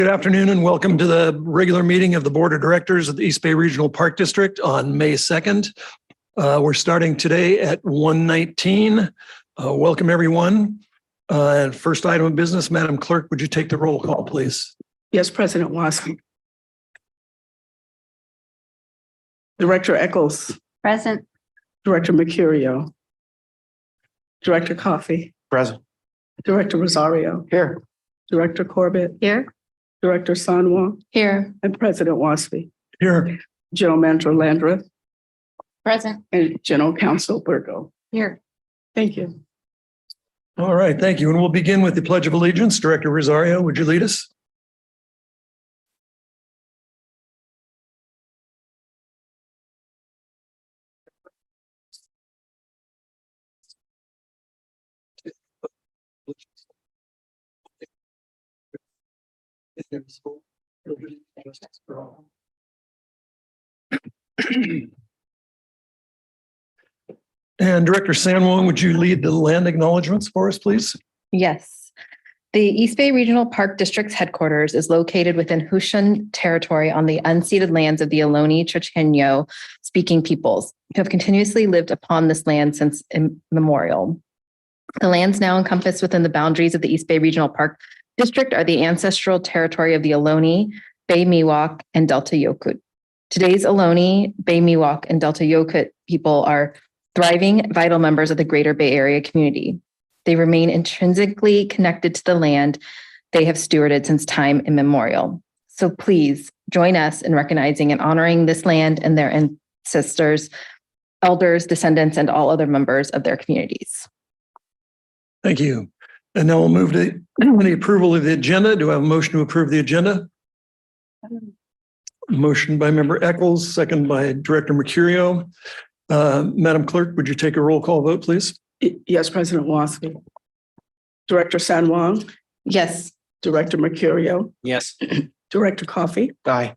Good afternoon and welcome to the regular meeting of the Board of Directors of the East Bay Regional Park District on May 2nd. We're starting today at 1:19. Welcome, everyone. First item of business, Madam Clerk, would you take the roll call, please? Yes, President Wassky. Director Eccles. Present. Director Mercurio. Director Coffey. Present. Director Rosario. Here. Director Corbett. Here. Director Sanwa. Here. And President Wassky. Here. General Manager Landreth. Present. And General Counsel Burgo. Here. Thank you. All right, thank you. And we'll begin with the Pledge of Allegiance. Director Rosario, would you lead us? And Director Sanwong, would you lead the land acknowledgements for us, please? Yes. The East Bay Regional Park District's headquarters is located within Hushan territory on the unceded lands of the Ohlone Chochenyo speaking peoples, who have continuously lived upon this land since immemorial. The lands now encompassed within the boundaries of the East Bay Regional Park District are the ancestral territory of the Ohlone, Bay Miwok, and Delta Yokut. Today's Ohlone, Bay Miwok, and Delta Yokut people are thriving, vital members of the Greater Bay Area community. They remain intrinsically connected to the land they have stewarded since time immemorial. So please join us in recognizing and honoring this land and their ancestors, elders, descendants, and all other members of their communities. Thank you. And now we'll move to the approval of the agenda. Do I have a motion to approve the agenda? Motion by Member Eccles, second by Director Mercurio. Madam Clerk, would you take a roll call vote, please? Yes, President Wassky. Director Sanwong. Yes. Director Mercurio. Yes. Director Coffey. Aye.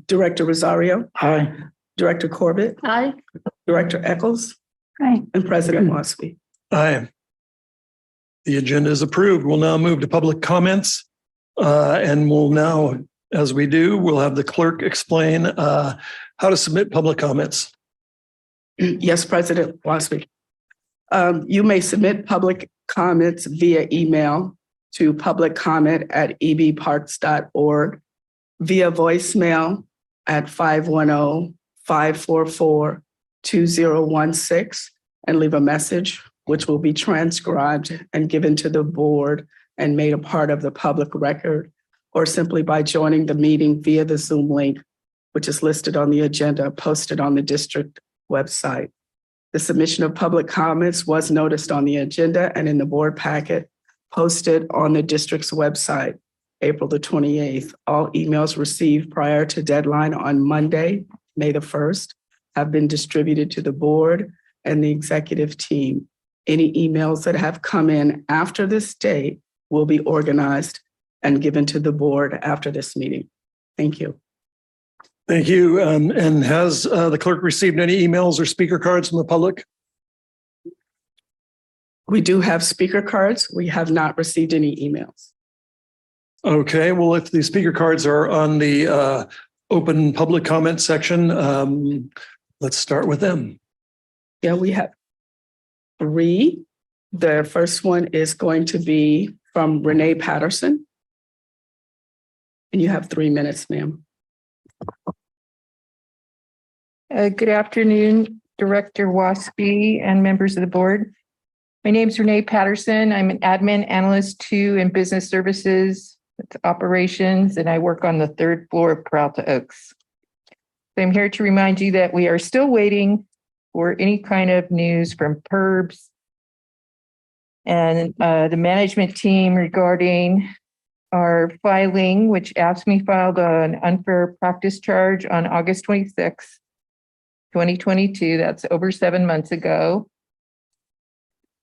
Director Rosario. Aye. Director Corbett. Aye. Director Eccles. Aye. And President Wassky. Aye. The agenda is approved. We'll now move to public comments. And we'll now, as we do, we'll have the clerk explain how to submit public comments. Yes, President Wassky. You may submit public comments via email to publiccomment@ebparks.org, via voicemail at 510-544-2016, and leave a message, which will be transcribed and given to the board and made a part of the public record, or simply by joining the meeting via the Zoom link, which is listed on the agenda posted on the district website. The submission of public comments was noticed on the agenda and in the board packet posted on the district's website, April the 28th. All emails received prior to deadline on Monday, May the 1st, have been distributed to the board and the executive team. Any emails that have come in after this date will be organized and given to the board after this meeting. Thank you. Thank you. And has the clerk received any emails or speaker cards from the public? We do have speaker cards. We have not received any emails. Okay, well, if the speaker cards are on the open public comment section, let's start with them. Yeah, we have 3. The first one is going to be from Renee Patterson. And you have 3 minutes, ma'am. Good afternoon, Director Wassky and members of the board. My name is Renee Patterson. I'm an admin analyst 2 in business services, operations, and I work on the 3rd floor of Peralta Oaks. I'm here to remind you that we are still waiting for any kind of news from PERBS and the management team regarding our filing, which AFSCME filed an unfair practice charge on August 26th. 2022, that's over 7 months ago.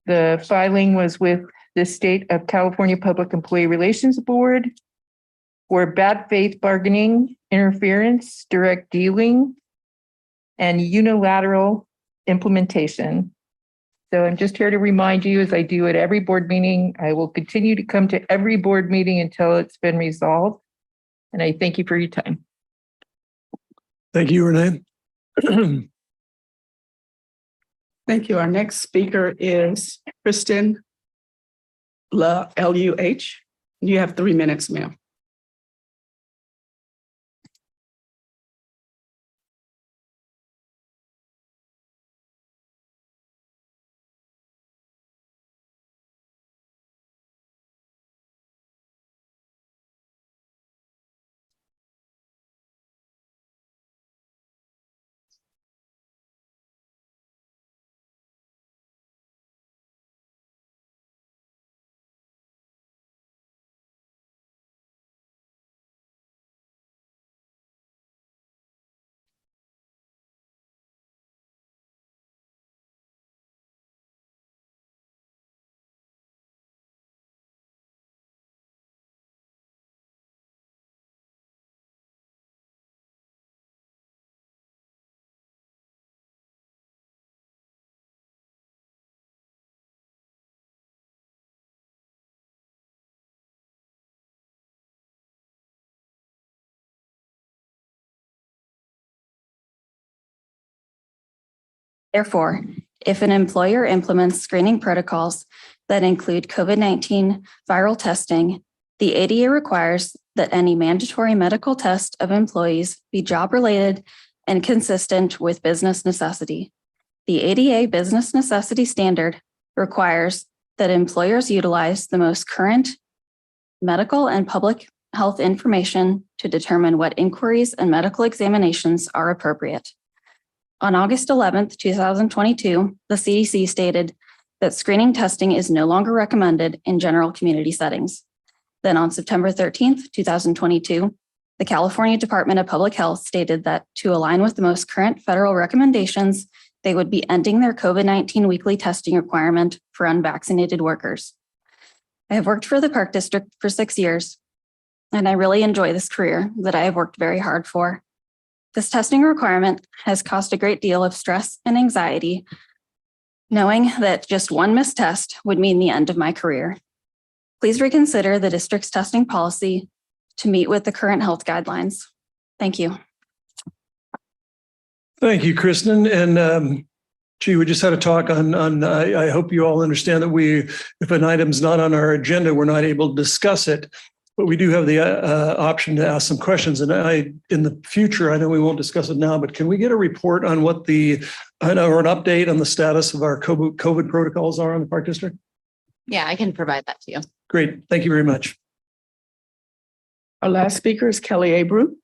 The filing was with the State of California Public Employee Relations Board for bad faith bargaining, interference, direct dealing, and unilateral implementation. So I'm just here to remind you, as I do at every board meeting, I will continue to come to every board meeting until it's been resolved. And I thank you for your time. Thank you, Renee. Thank you. Our next speaker is Kristen Luh. You have 3 minutes, ma'am. Therefore, if an employer implements screening protocols that include COVID-19 viral testing, the ADA requires that any mandatory medical test of employees be job-related and consistent with business necessity. The ADA Business Necessity Standard requires that employers utilize the most current medical and public health information to determine what inquiries and medical examinations are appropriate. On August 11th, 2022, the CDC stated that screening testing is no longer recommended in general community settings. Then on September 13th, 2022, the California Department of Public Health stated that to align with the most current federal recommendations, they would be ending their COVID-19 weekly testing requirement for unvaccinated workers. I have worked for the Park District for 6 years, and I really enjoy this career that I have worked very hard for. This testing requirement has caused a great deal of stress and anxiety, knowing that just one missed test would mean the end of my career. Please reconsider the district's testing policy to meet with the current health guidelines. Thank you. Thank you, Kristen. And gee, we just had a talk on I hope you all understand that if an item's not on our agenda, we're not able to discuss it. But we do have the option to ask some questions. And in the future, I know we won't discuss it now, but can we get a report on what or an update on the status of our COVID protocols are on the Park District? Yeah, I can provide that to you. Great. Thank you very much. Our last speaker is Kelly Abreu.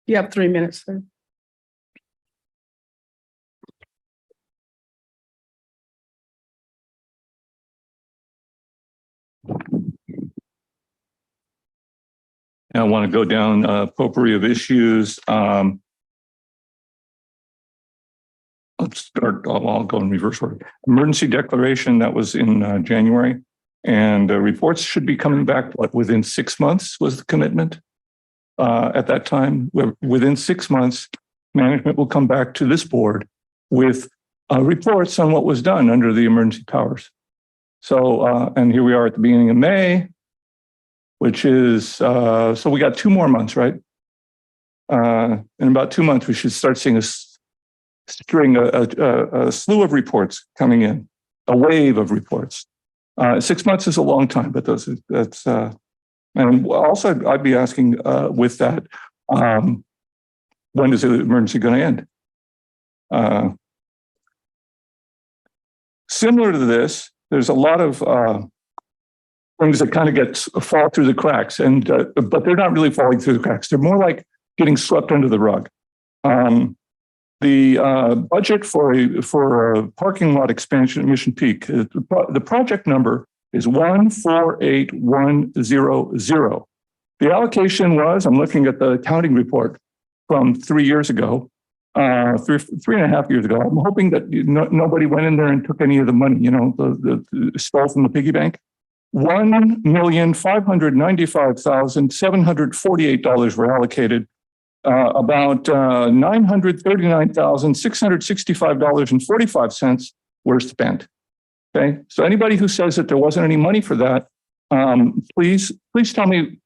You have 3 minutes, sir. I want to go down a potpourri of issues. Let's start, I'll go in reverse order. Emergency declaration, that was in January. And reports should be coming back, within 6 months was the commitment at that time. Within 6 months, management will come back to this board with reports on what was done under the emergency powers. So, and here we are at the beginning of May, which is, so we got 2 more months, right? In about 2 months, we should start seeing a slew of reports coming in, a wave of reports. 6 months is a long time, but that's, and also I'd be asking with that, when is the emergency going to end? Similar to this, there's a lot of things that kind of fall through the cracks, but they're not really falling through the cracks. They're more like getting swept under the rug. The budget for a parking lot expansion at Mission Peak, the project number is 148100. The allocation was, I'm looking at the accounting report from 3 years ago, 3.5 years ago. I'm hoping that nobody went in there and took any of the money, the stole from the piggy bank. $1,595,748 were allocated. About $939,665.45 were spent. Okay, so anybody who says that there wasn't any money for that, please tell me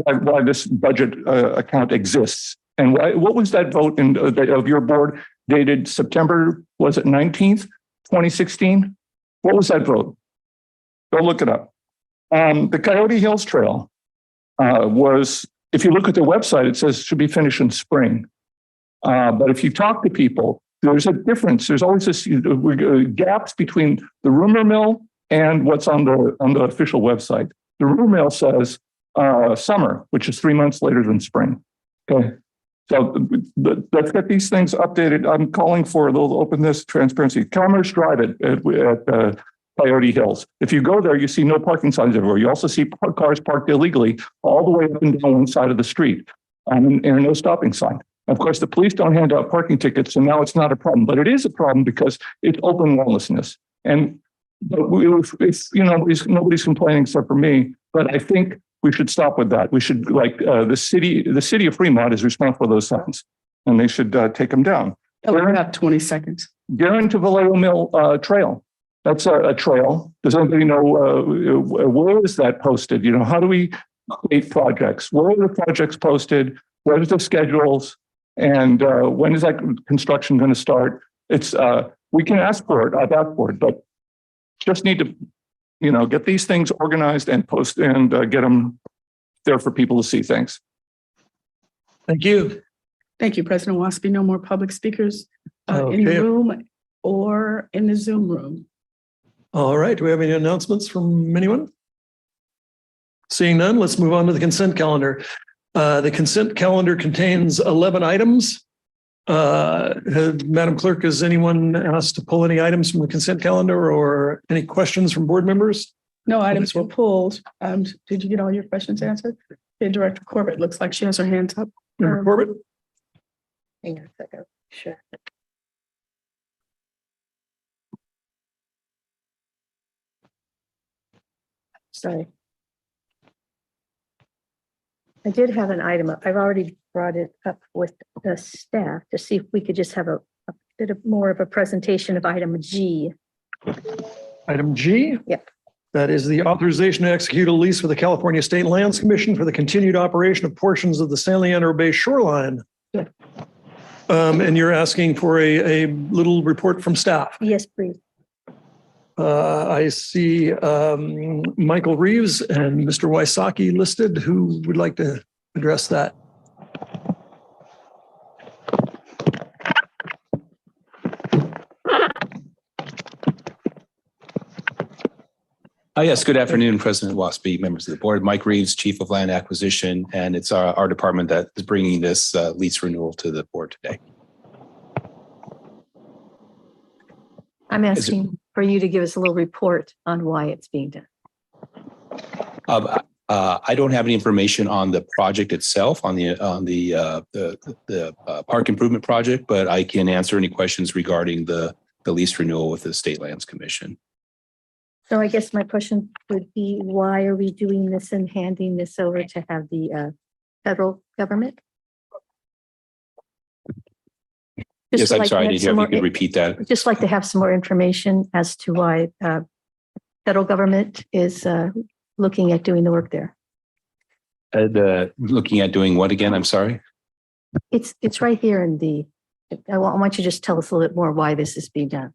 why this budget account exists. And what was that vote of your board dated September, was it 19th, 2016? What was that vote? Go look it up. The Coyote Hills Trail was, if you look at the website, it says should be finished in spring. But if you talk to people, there's a difference. There's always this gaps between the rumor mill and what's on the official website. The rumor mill says summer, which is 3 months later than spring. Okay. So let's get these things updated. I'm calling for a little openness, transparency. Commerce Drive at Coyote Hills. If you go there, you see no parking signs everywhere. You also see cars parked illegally all the way up and down one side of the street, and no stopping sign. Of course, the police don't hand out parking tickets, and now it's not a problem. But it is a problem because it's open lawlessness. And nobody's complaining except for me. But I think we should stop with that. We should, the city of Fremont is responsible for those signs, and they should take them down. We have 20 seconds. Guerin to Vallejo Mill Trail. That's a trail. Does anybody know where is that posted? How do we create projects? Where are the projects posted? What are the schedules? And when is that construction going to start? It's we can ask for it. I've asked for it, but just need to, get these things organized and post and get them there for people to see. Thanks. Thank you. Thank you, President Waspy. No more public speakers in the Okay. room or in the Zoom room. All right. Do we have any announcements from anyone? Seeing none, let's move on to the consent calendar. The consent calendar contains 11 items. Madam Clerk, has anyone asked to pull any items from the consent calendar or any questions from board members? No items were pulled. Did you get all your questions answered? Okay, Director Corbett looks like she has her hands up. Member Corbett? Hang on a second. Sure. Sorry. I did have an item up. I've already brought it up with the staff to see if we could just have a bit of more of a presentation of item G. Item G? Yep. That is the authorization to execute a lease with the California State Lands Commission for the continued operation of portions of the San Leandro Bay shoreline. Yeah. And you're asking for a little report from staff. Yes, please. I see Michael Reeves and Mr. Wysocki listed. Who would like to address that? Yes, good afternoon, President Waspy, members of the board. Mike Reeves, Chief of Land Acquisition, and it's our department that is bringing this lease renewal to the board today. I'm asking for you to give us a little report on why it's being done. I don't have any information on the project itself, on the park improvement project, but I can answer any questions regarding the lease renewal with the State Lands Commission. So I guess my question would be, why are we doing this and handing this over to have the federal government? Yes, I'm like sorry, I to have didn't hear some if you more- could repeat that. Just like to have some more information as to why federal government is looking at doing the work there. Looking at doing what again? I'm sorry. It's right here in the, I want you to just tell us a little bit more why this is being done.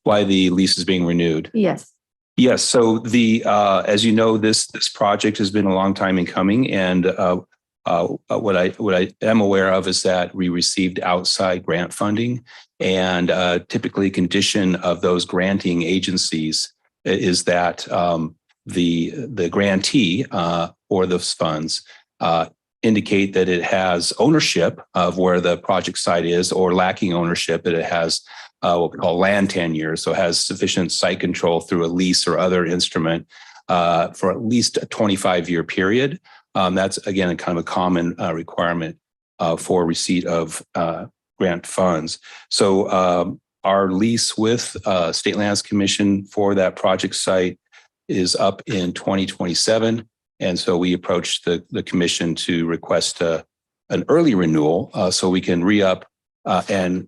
Why the lease is being renewed? Yes. Yes. So as you know, this project has been a long time in coming, and what I am aware of is that we received outside grant funding, and typically a condition of those granting agencies is that the grantee or those funds indicate that it has ownership of where the project site is, or lacking ownership, that it has what we call land tenure, so it has sufficient site control through a lease or other instrument for at least a 25-year period. That's, again, a kind of a common requirement for receipt of grant funds. So our lease with State Lands Commission for that project site is up in 2027. And so we approached the commission to request an early renewal so we can re-up and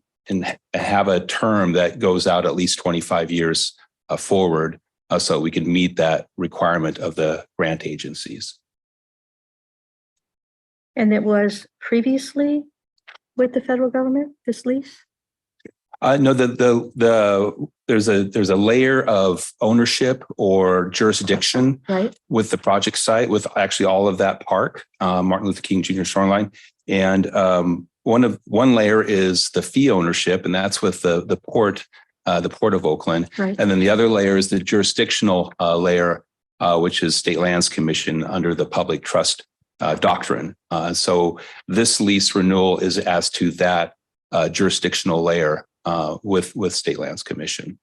have a term that goes out at least 25 years forward so we can meet that requirement of the grant agencies. And it was previously with the federal government, this lease? No, there's a layer of ownership or jurisdiction Right? with the project site, with actually all of that park, Martin Luther King Jr. Shoreline. And one layer is the fee ownership, and that's with the Port of Oakland. Right. And then the other layer is the jurisdictional layer, which is State Lands Commission under the public trust doctrine. So this lease renewal is as to that jurisdictional layer with State Lands Commission.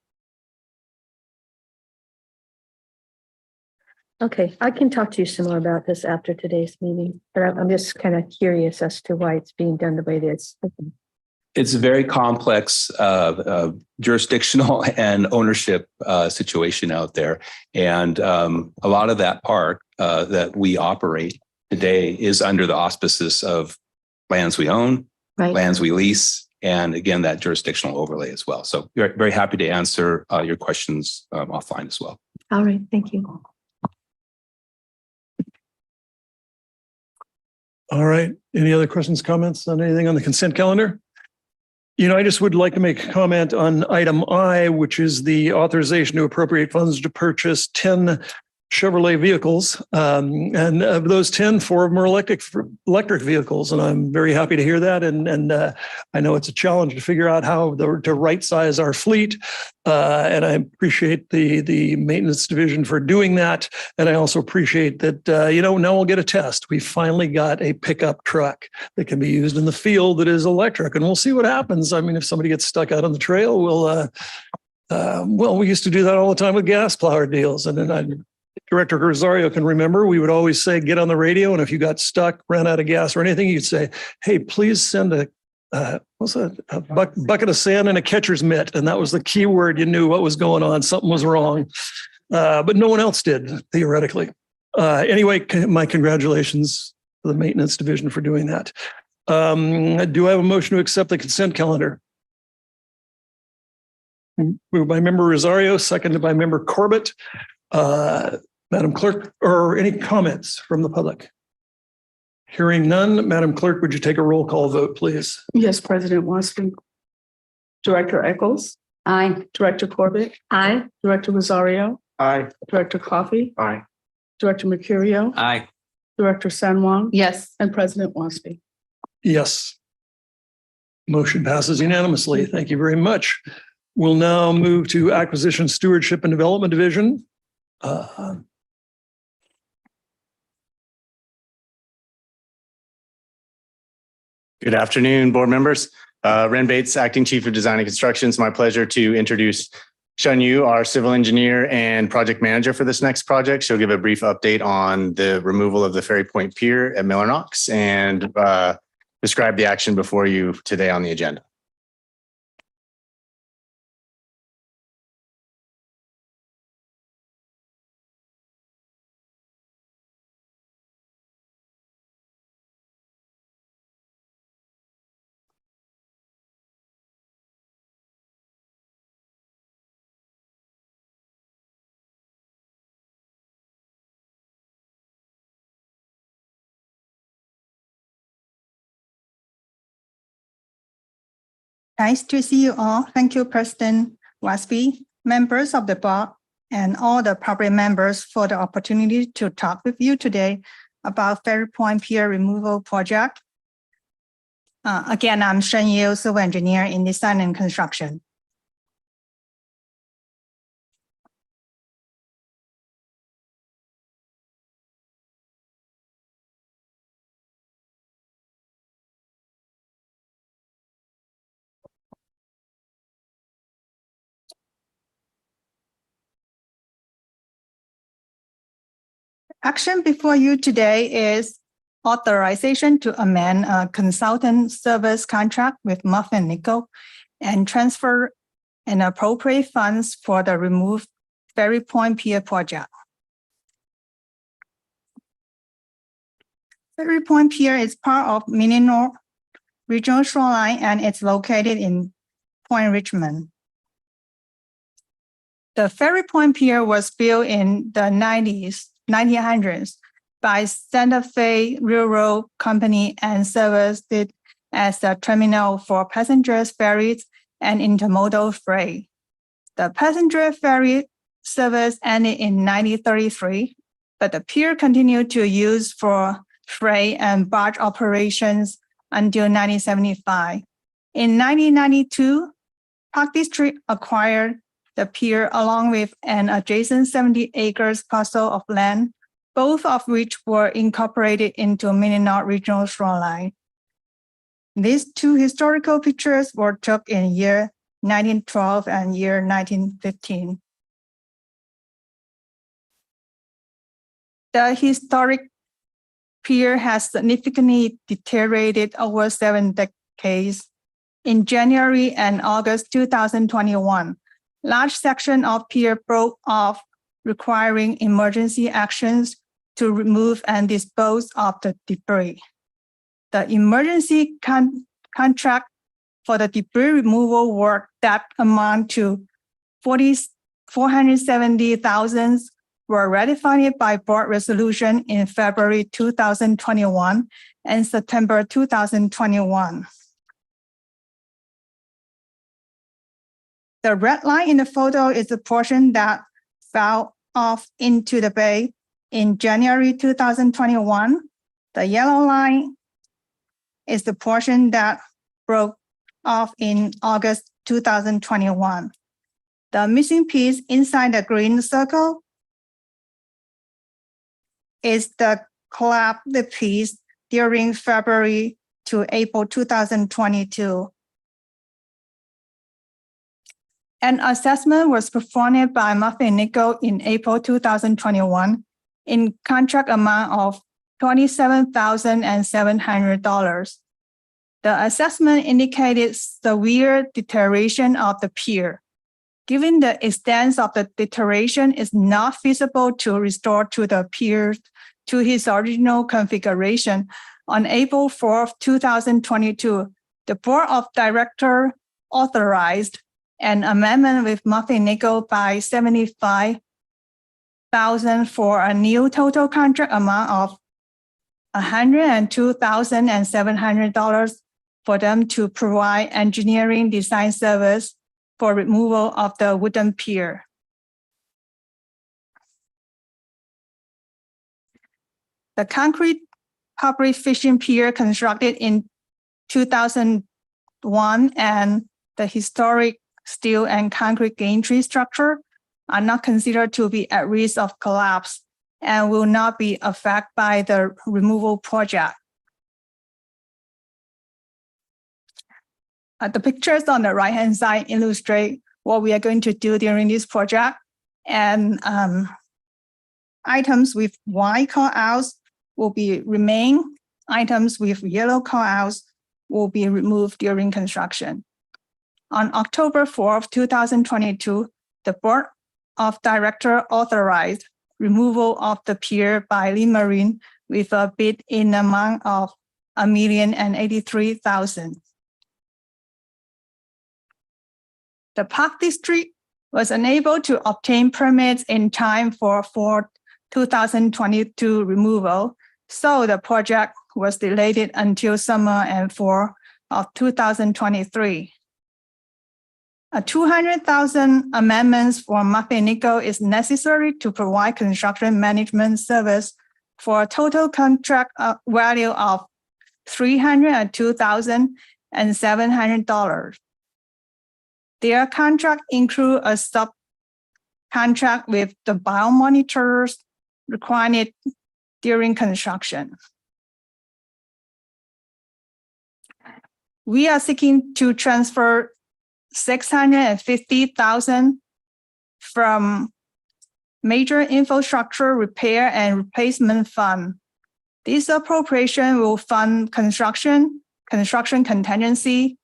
Okay, I can talk to you some more about this after today's meeting, but I'm just kind of curious as to why it's being done the way it is. It's a very complex jurisdictional and ownership situation out there. And a lot of that park that we operate today is under the auspices of lands we own, Right. lands we lease, and again, that jurisdictional overlay as well. So we're very happy to answer your questions offline as well. All right, thank you. All right. Any other questions, comments on anything on the consent calendar? I just would like to make a comment on item I, which is the authorization to appropriate funds to purchase 10 Chevrolet vehicles. And of those 10, 4 of them are electric vehicles. And I'm very happy to hear that. And I know it's a challenge to figure out how to right size our fleet. And I appreciate the maintenance division for doing that. And I also appreciate that, now we'll get a test. We finally got a pickup truck that can be used in the field that is electric, and we'll see what happens. I mean, if somebody gets stuck out on the trail, we used to do that all the time with gas plower deals. And then Director Rosario can remember, we would always say, get on the radio. And if you got stuck, ran out of gas or anything, you'd say, hey, please send a bucket of sand and a catcher's mitt. And that was the key word. You knew what was going on. Something was wrong. But no one else did, theoretically. Anyway, my congratulations to the maintenance division for doing that. Do I have a motion to accept the consent calendar? Moved by Member Rosario, seconded by Member Corbett. Madam Clerk, or any comments from the public? Hearing none, Madam Clerk, would you take a roll call vote, please? Yes, President Washington. Director Eccles. Aye. Director Corbett. Aye. Director Rosario. Aye. Director Coffey. Aye. Director Mercurio. Aye. Director San Juan. Yes. And President Washington. Yes. Motion passes unanimously. Thank you very much. We'll now move to Acquisition, Stewardship, and Development Division. Good afternoon, board members. Ren Bates, Acting Chief of Design and Construction. It's my pleasure to introduce Shun Yu, our civil engineer and project manager for this next project. She'll give a brief update on the removal of the Ferry Point Pier at Miller Knox and describe the action before you today on the agenda. Nice to see you all. Thank you, President Wasby, members of the board, and all the public members for the opportunity to talk with you today about Ferry Point Pier removal project. Again, I'm Shen Yu, civil engineer in design and construction. Action before you today is authorization to amend a consultant service contract with Muffin Nickel and transfer and appropriate funds for the removed Ferry Point Pier project. Ferry Point Pier is part of Mininor Regional Shoreline and it's located in Point Richmond. The Ferry Point Pier was built in the 1900s by Santa Fe Railroad Company and serviced as a terminal for passengers ferries and intermodal freight. The passenger ferry service ended in 1933, but the pier continued to use for freight and barge operations until 1975. In 1992, Park District acquired the pier along with an adjacent 70 acres parcel of land, both of which were incorporated into Minnetonka Regional Shoreline. These two historical pictures were took in year 1912 and year 1915. The historic pier has significantly deteriorated over 7 decades. In January and August 2021, large section of pier broke off, requiring emergency actions to remove and dispose of the debris. The emergency contract for the debris removal work that amount to $470,000 were ratified by board resolution in February 2021 and September 2021. The red line in the photo is the portion that fell off into the bay in January 2021. The yellow line is the portion that broke off in August 2021. The missing piece inside the green circle is the collapsed piece during February to April 2022. An assessment was performed by Murphy & Nichol in April 2021 in contract amount of $27,700. The assessment indicated severe deterioration of the pier. Given the extent of the deterioration, it's not feasible to restore to the pier to his original configuration. On April 4th, 2022, the Board of Directors authorized an amendment with Murphy & Nichol by $75,000 for a new total contract amount of $102,700 for them to provide engineering design service for removal of the wooden pier. The concrete public fishing pier constructed in 2001 and the historic steel and concrete gantry structure are not considered to be at risk of collapse and will not be affected by the removal project. The pictures on the right-hand side illustrate what we are going to do during this project, and items with white callouts will be remain. Items with yellow callouts will be removed during construction. On October 4th, 2022, the Board of Directors authorized removal of the pier by Lynn Marine with a bid in the amount of $1,083,000. The Park District was unable to obtain permits in time for 2022 removal, so the project was delayed until summer and fall of 2023. A $200,000 amendments for Murphy & Nichol is necessary to provide construction management service for a total contract value of $302,700. Their contract includes a subcontract with the biomonitors required during construction. We are seeking to transfer $650,000 from Major Infrastructure Repair and Replacement Fund. This appropriation will fund construction contingency,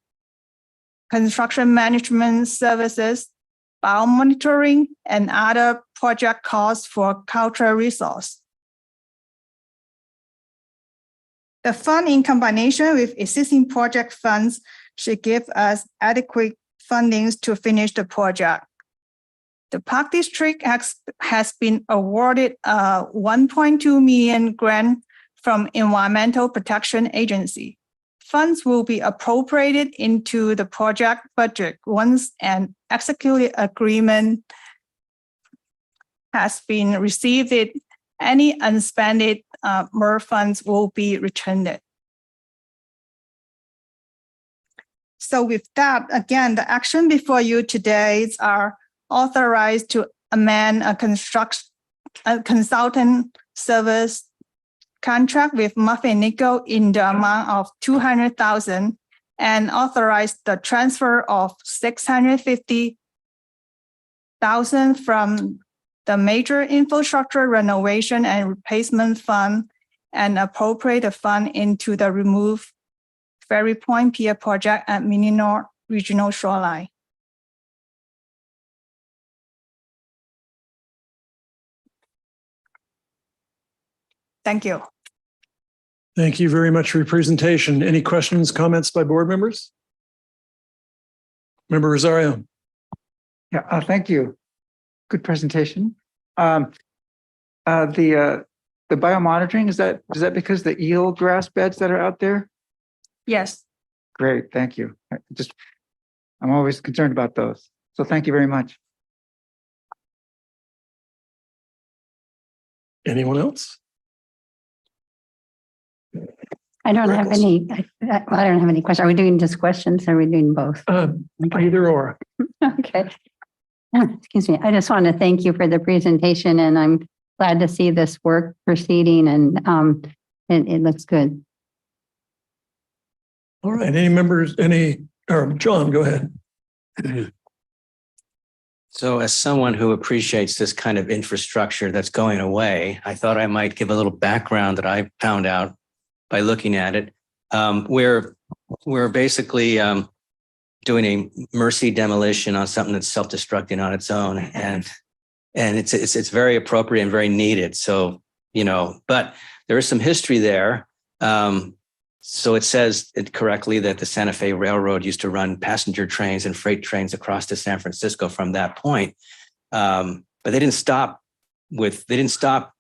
construction management services, biomonitoring, and other project costs for cultural resource. The fund, in combination with existing project funds, should give us adequate fundings to finish the project. The Park District has been awarded a 1.2 million grant from Environmental Protection Agency. Funds will be appropriated into the project budget once an executed agreement has been received. Any unspent MERV funds will be returned. So with that, again, the action before you today are authorized to amend a consultant service contract with Muffin Nickel in the amount of $200,000 and authorize the transfer of $650,000 from the Major Infrastructure Renovation and Replacement Fund and appropriate the fund into the Remove Ferry Point Pier project at Mininor Regional Shoreline. Thank you. Thank you very much for your presentation. Any questions, comments by board members? Member Rosario. Yeah, thank you. Good presentation. The biomonitoring, is that because the eel grass beds that are out there? Yes. Great, thank you. I'm always concerned about those. So thank you very much. Anyone else? I don't have any, I don't have any questions. Are we doing just questions? Or are we doing both? Either or. Okay. Excuse me. I just want to thank you for the presentation, and I'm glad to see this work proceeding, and it looks good. All right. Any members, or John, go ahead. So as someone who appreciates this kind of infrastructure that's going away, I thought I might give a little background that I found out by looking at it. We're basically doing a mercy demolition on something that's self-destructing on its own. And it's very appropriate and very needed. So, but there is some history there. So it says it correctly that the Santa Fe Railroad used to run passenger trains and freight trains across to San Francisco from that point. But they didn't stop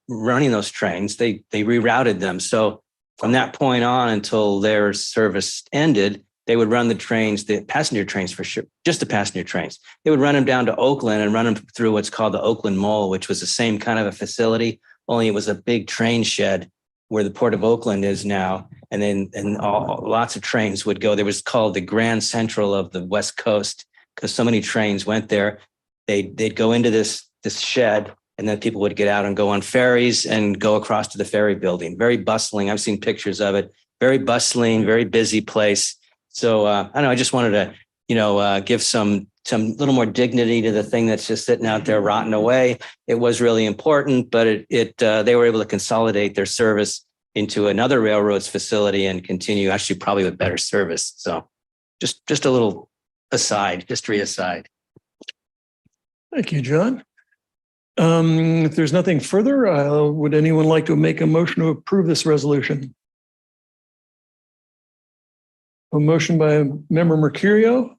running those trains. They rerouted them. So from that point on until their service ended, they would run the trains, the passenger trains for sure, just the passenger trains. They would run them down to Oakland and run them through what's called the Oakland Mole, which was the same kind of a facility, only it was a big train shed where the Port of Oakland is now. And then lots of trains would go. There was called the Grand Central of the West Coast because so many trains went there. They'd go into this shed, and then people would get out and go on ferries and go across to the ferry building. Very bustling. I've seen pictures of it. Very bustling, very busy place. So I don't know. I just wanted to, give some little more dignity to the thing that's just sitting out there rotting away. It was really important, but they were able to consolidate their service into another railroad's facility and continue actually probably with better service. So just a little history aside. Thank you, John. If there's nothing further, would anyone like to make a motion to approve this resolution? A motion by Member Mercurio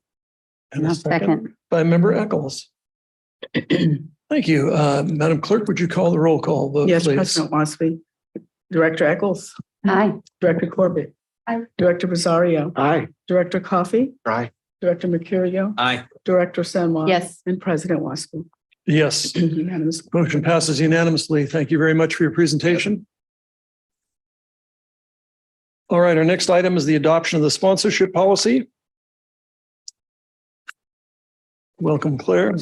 and a second by Member Eccles. Thank you. Madam Clerk, would you call the roll call vote, Yes, please? President Wasby. Director Eccles. Aye. Director Corbett. Aye. Director Rosario. Aye. Director Coffey. Aye. Director Mercurio. Aye. Director Sanwa. Yes. And President Wasby. Yes. Unanimous. Motion passes unanimously. Thank you very much for your presentation. All right, our next item is the adoption of the sponsorship policy. Welcome, Claire.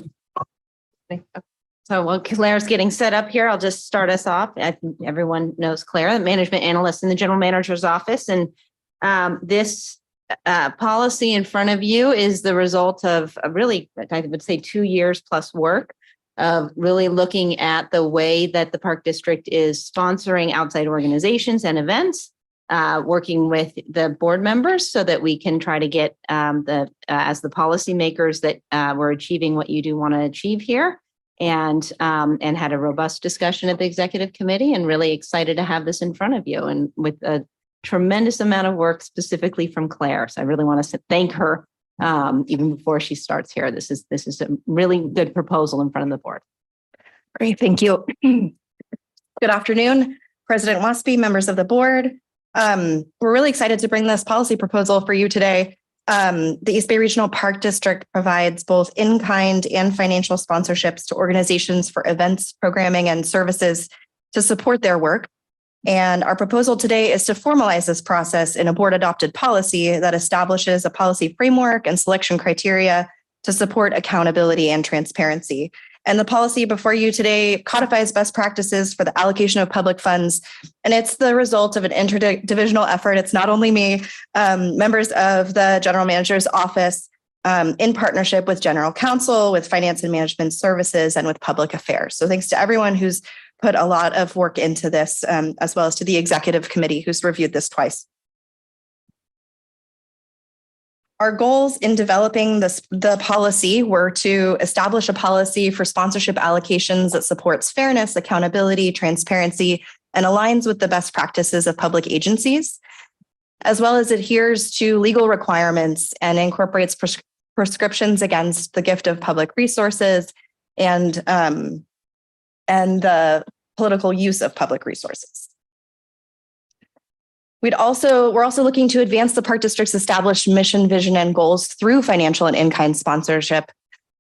So while Claire's getting set up here, I'll just start us off. I think everyone knows Claire, the management analyst in the general manager's office. And this policy in front of you is the result of really, I would say, 2 years plus work of really looking at the way that the Park District is sponsoring outside organizations and events, working with the board members so that we can try to get as the policymakers that we're achieving what you do want to achieve here. And had a robust discussion at the executive committee, and really excited to have this in front of you, and with a tremendous amount of work specifically from Claire. So I really want to thank her even before she starts here. This is a really good proposal in front of the board. Great, thank you. Good afternoon, President Waspy, members of the board. We're really excited to bring this policy proposal for you today. The East Bay Regional Park District provides both in-kind and financial sponsorships to organizations for events, programming, and services to support their work. And our proposal today is to formalize this process in a board-adopted policy that establishes a policy framework and selection criteria to support accountability and transparency. And the policy before you today codifies best practices for the allocation of public funds. And it's the result of an interdivisional effort. It's not only me, members of the General Manager's Office in partnership with General Counsel, with Finance and Management Services, and with Public Affairs. So thanks to everyone who's put a lot of work into this, as well as to the Executive Committee who's reviewed this twice. Our goals in developing the policy were to establish a policy for sponsorship allocations that supports fairness, accountability, transparency, and aligns with the best practices of public agencies, as well as adheres to legal requirements and incorporates prescriptions against the gift of public resources and the political use of public resources. We're also looking to advance the Park District's established mission, vision, and goals through financial and in-kind sponsorship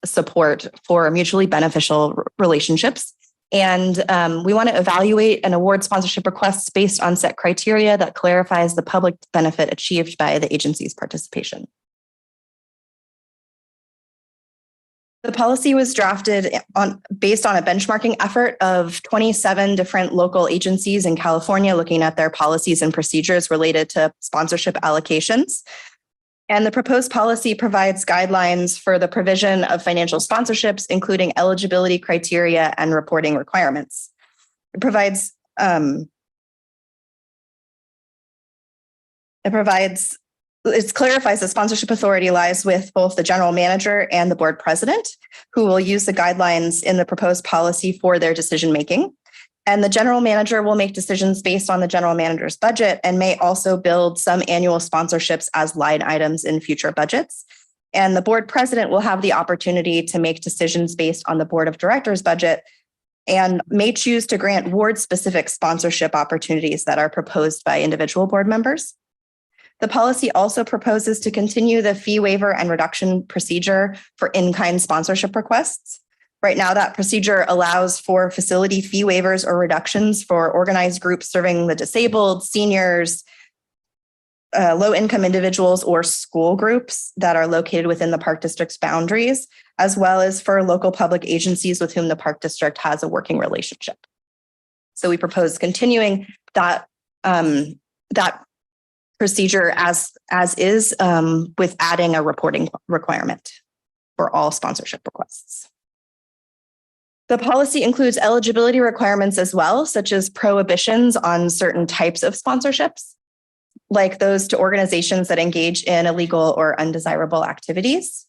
support for mutually beneficial relationships. And we want to evaluate and award sponsorship requests based on set criteria that clarifies the public benefit achieved by the agency's participation. The policy was drafted based on a benchmarking effort of 27 different local agencies in California looking at their policies and procedures related to sponsorship allocations. And the proposed policy provides guidelines for the provision of financial sponsorships, including eligibility criteria and reporting requirements. It clarifies the sponsorship authority lies with both the general manager and the board president, who will use the guidelines in the proposed policy for their decision making. And the general manager will make decisions based on the general manager's budget and may also build some annual sponsorships as line items in future budgets. And the board president will have the opportunity to make decisions based on the board of directors budget and may choose to grant ward-specific sponsorship opportunities that are proposed by individual board members. The policy also proposes to continue the fee waiver and reduction procedure for in-kind sponsorship requests. Right now, that procedure allows for facility fee waivers or reductions for organized groups serving the disabled, seniors, low-income individuals, or school groups that are located within the Park District's boundaries, as well as for local public agencies with whom the Park District has a working relationship. So we propose continuing that procedure as is, with adding a reporting requirement for all sponsorship requests. The policy includes eligibility requirements as well, such as prohibitions on certain types of sponsorships, like those to organizations that engage in illegal or undesirable activities.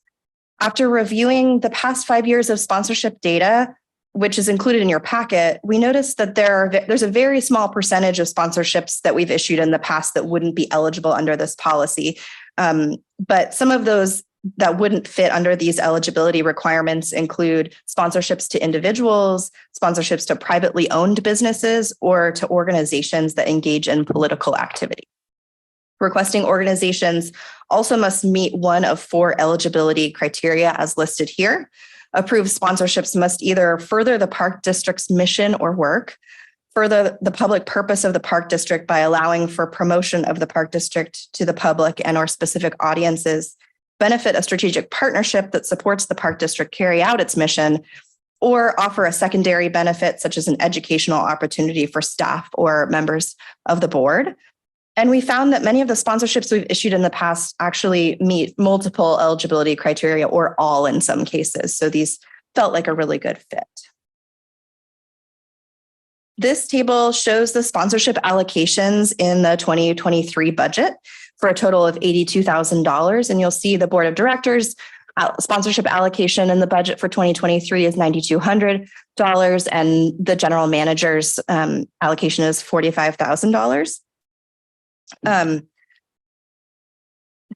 After reviewing the past 5 years of sponsorship data, which is included in your packet, we noticed that there's a very small percentage of sponsorships that we've issued in the past that wouldn't be eligible under this policy. But some of those that wouldn't fit under these eligibility requirements include sponsorships to individuals, sponsorships to privately owned businesses, or to organizations that engage in political activity. Requesting organizations also must meet one of 4 eligibility criteria as listed here. Approved sponsorships must either further the Park District's mission or work, further the public purpose of the Park District by allowing for promotion of the Park District to the public and or specific audiences, benefit a strategic partnership that supports the Park District carry out its mission, or offer a secondary benefit such as an educational opportunity for staff or members of the board. And we found that many of the sponsorships we've issued in the past actually meet multiple eligibility criteria or all in some cases. So these felt like a really good fit. This table shows the sponsorship allocations in the 2023 budget for a total of $82,000. And you'll see the board of directors sponsorship allocation in the budget for 2023 is $9,200 and the general manager's allocation is $45,000.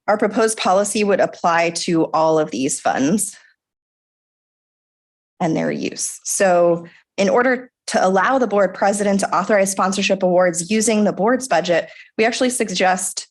Our proposed policy would apply to all of these funds and their use. So in order to allow the board president to authorize sponsorship awards using the board's budget, we actually suggest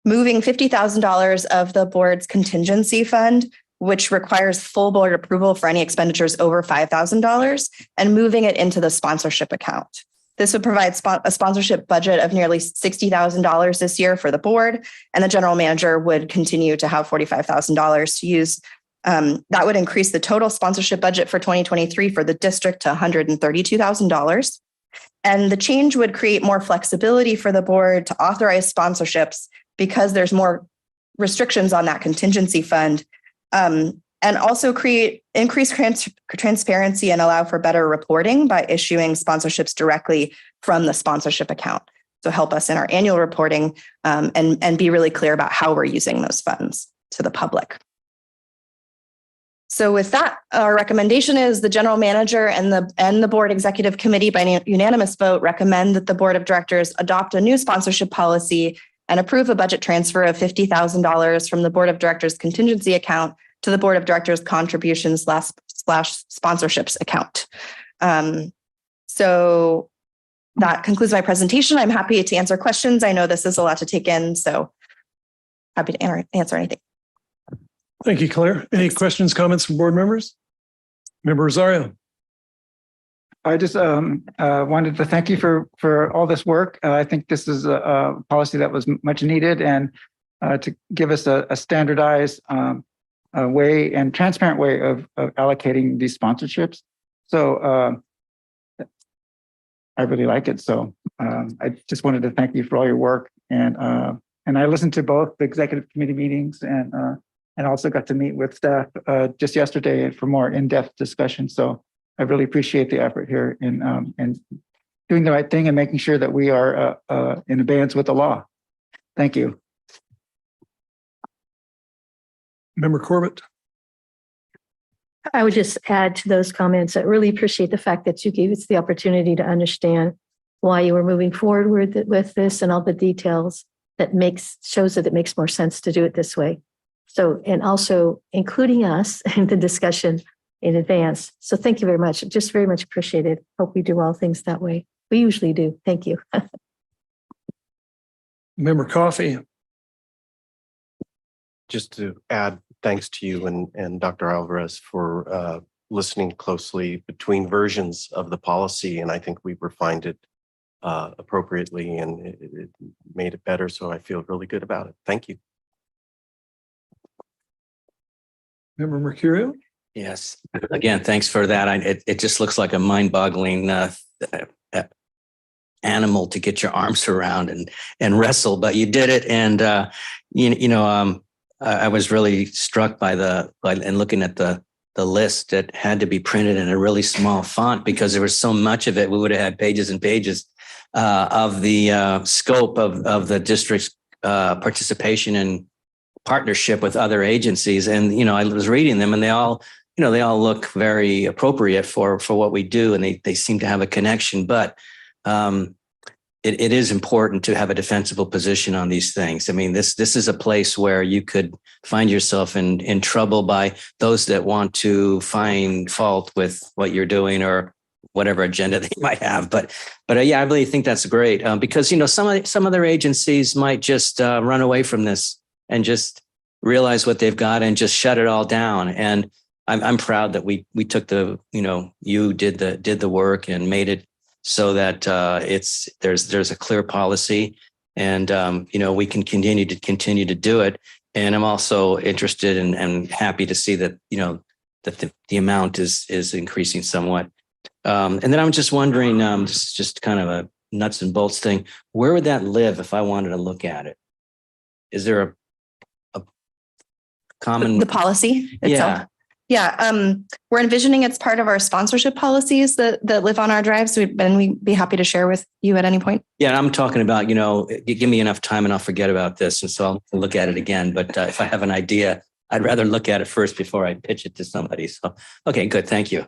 moving $50,000 of the board's contingency fund, which requires full board approval for any expenditures over $5,000, and moving it into the sponsorship account. This would provide a sponsorship budget of nearly $60,000 this year for the board, and the general manager would continue to have $45,000 to use. That would increase the total sponsorship budget for 2023 for the district to $132,000. And the change would create more flexibility for the board to authorize sponsorships because there's more restrictions on that contingency fund, and also create increased transparency and allow for better reporting by issuing sponsorships directly from the sponsorship account. So help us in our annual reporting and be really clear about how we're using those funds to the public. So with that, our recommendation is the general manager and the board executive committee by unanimous vote recommend that the board of directors adopt a new sponsorship policy and approve a budget transfer of $50,000 from the board of directors contingency account to the board of directors contributions / sponsorships account. So that concludes my presentation. I'm happy to answer questions. I know this is a lot to take in, so happy to answer anything. Thank you, Claire. Any questions, comments from board members? Member Rosario. I just wanted to thank you for all this work. I think this is a policy that was much needed, and to give us a standardized way and transparent way of allocating these sponsorships. So I really like it. So I just wanted to thank you for all your work. And I listened to both the executive committee meetings and also got to meet with staff just yesterday for more in-depth discussion. So I really appreciate the effort here in doing the right thing and making sure that we are in advance with the law. Thank you. Member Corbett. I would just add to those comments. I really appreciate the fact that you gave us the opportunity to understand why you were moving forward with this and all the details that shows that it makes more sense to do it this way. So, and also including us in the discussion in advance. So thank you very much. Just very much appreciated. Hope we do all things that way. We usually do. Thank you. Member Coffey. Just to add thanks to you and Dr. Alvarez for listening closely between versions of the policy. And I think we've refined it appropriately and it made it better. So I feel really good about it. Thank you. Member Mercurio. Yes. Again, thanks for that. It just looks like a mind-boggling animal to get your arms around and wrestle, but you did it. And I was really struck by and looking at the list that had to be printed in a really small font because there was so much of it. We would have had pages and pages of the scope of the district's participation and partnership with other agencies. And, I was reading them and they all look very appropriate for what we do. And they seem to have a connection, but it is important to have a defensible position on these things. I mean, this is a place where you could find yourself in trouble by those that want to find fault with what you're doing or whatever agenda they might have. But yeah, I really think that's great because, some other agencies might just run away from this and just realize what they've got and just shut it all down. And I'm proud that we took you did the work and made it so that there's a clear policy and we can continue to do it. And I'm also interested and happy to see that that the amount is increasing somewhat. And then I'm just wondering, this is just kind of a nuts and bolts thing. Where would that live if I wanted to look at it? Is there a common the policy itself? Yeah, we're envisioning it's part of our sponsorship policies that live on our drive. So we'd be happy to share with you at any point. Yeah, I'm talking about, give me enough time and I'll forget about this. And so I'll look at it again. But if I have an idea, I'd rather look at it first before I pitch it to somebody. So, okay, good. Thank you.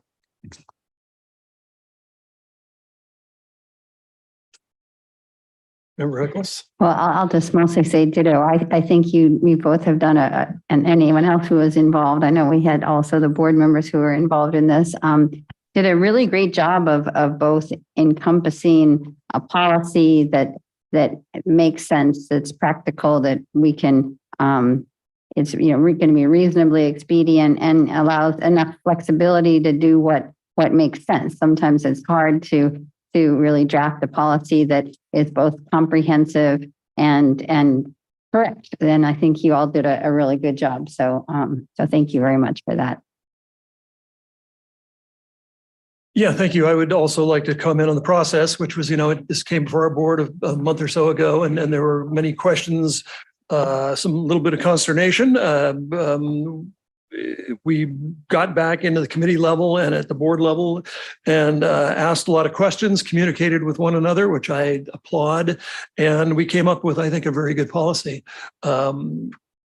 Member Eccles? Well, I'll just mostly say ditto. I think you both have done and anyone else who was involved. I know we had also the board members who were involved in this, did a really great job of both encompassing a policy that makes sense, that's practical, that we can, it's, going to be reasonably expedient and allows enough flexibility to do what makes sense. Sometimes it's hard to really draft a policy that is both comprehensive and correct. Then I think you all did a really good job. So thank you very much for that. Yeah, thank you. I would also like to comment on the process, which was, this came before our board a month or so ago, and there were many questions, some little bit of consternation. We got back into the committee level and at the board level and asked a lot of questions, communicated with one another, which I applaud. And we came up with, I think, a very good policy.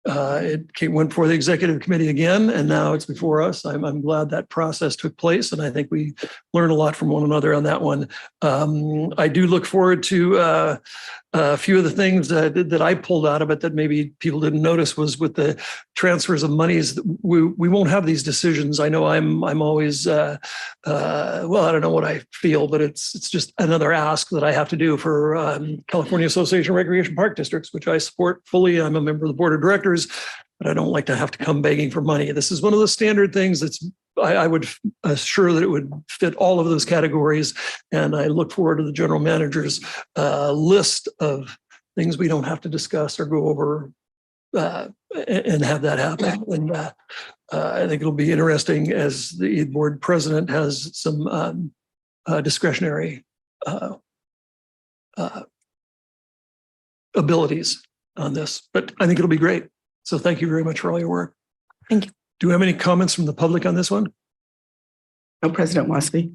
It went before the executive committee again, and now it's before us. I'm glad that process took place, and I think we learned a lot from one another on that one. I do look forward to a few of the things that I pulled out of it that maybe people didn't notice was with the transfers of monies. We won't have these decisions. I know I'm always well, I don't know what I feel, but it's just another ask that I have to do for California Association of Recreation Park Districts, which I support fully. I'm a member of the board of directors, but I don't like to have to come begging for money. This is one of the standard things that's I would assure that it would fit all of those categories. And I look forward to the general manager's list of things we don't have to discuss or go over and have that happen. And I think it'll be interesting as the board president has some discretionary abilities on this, but I think it'll be great. So thank you very much for all your work. Thank you. Do we have any comments from the public on this one? No, President Wasby.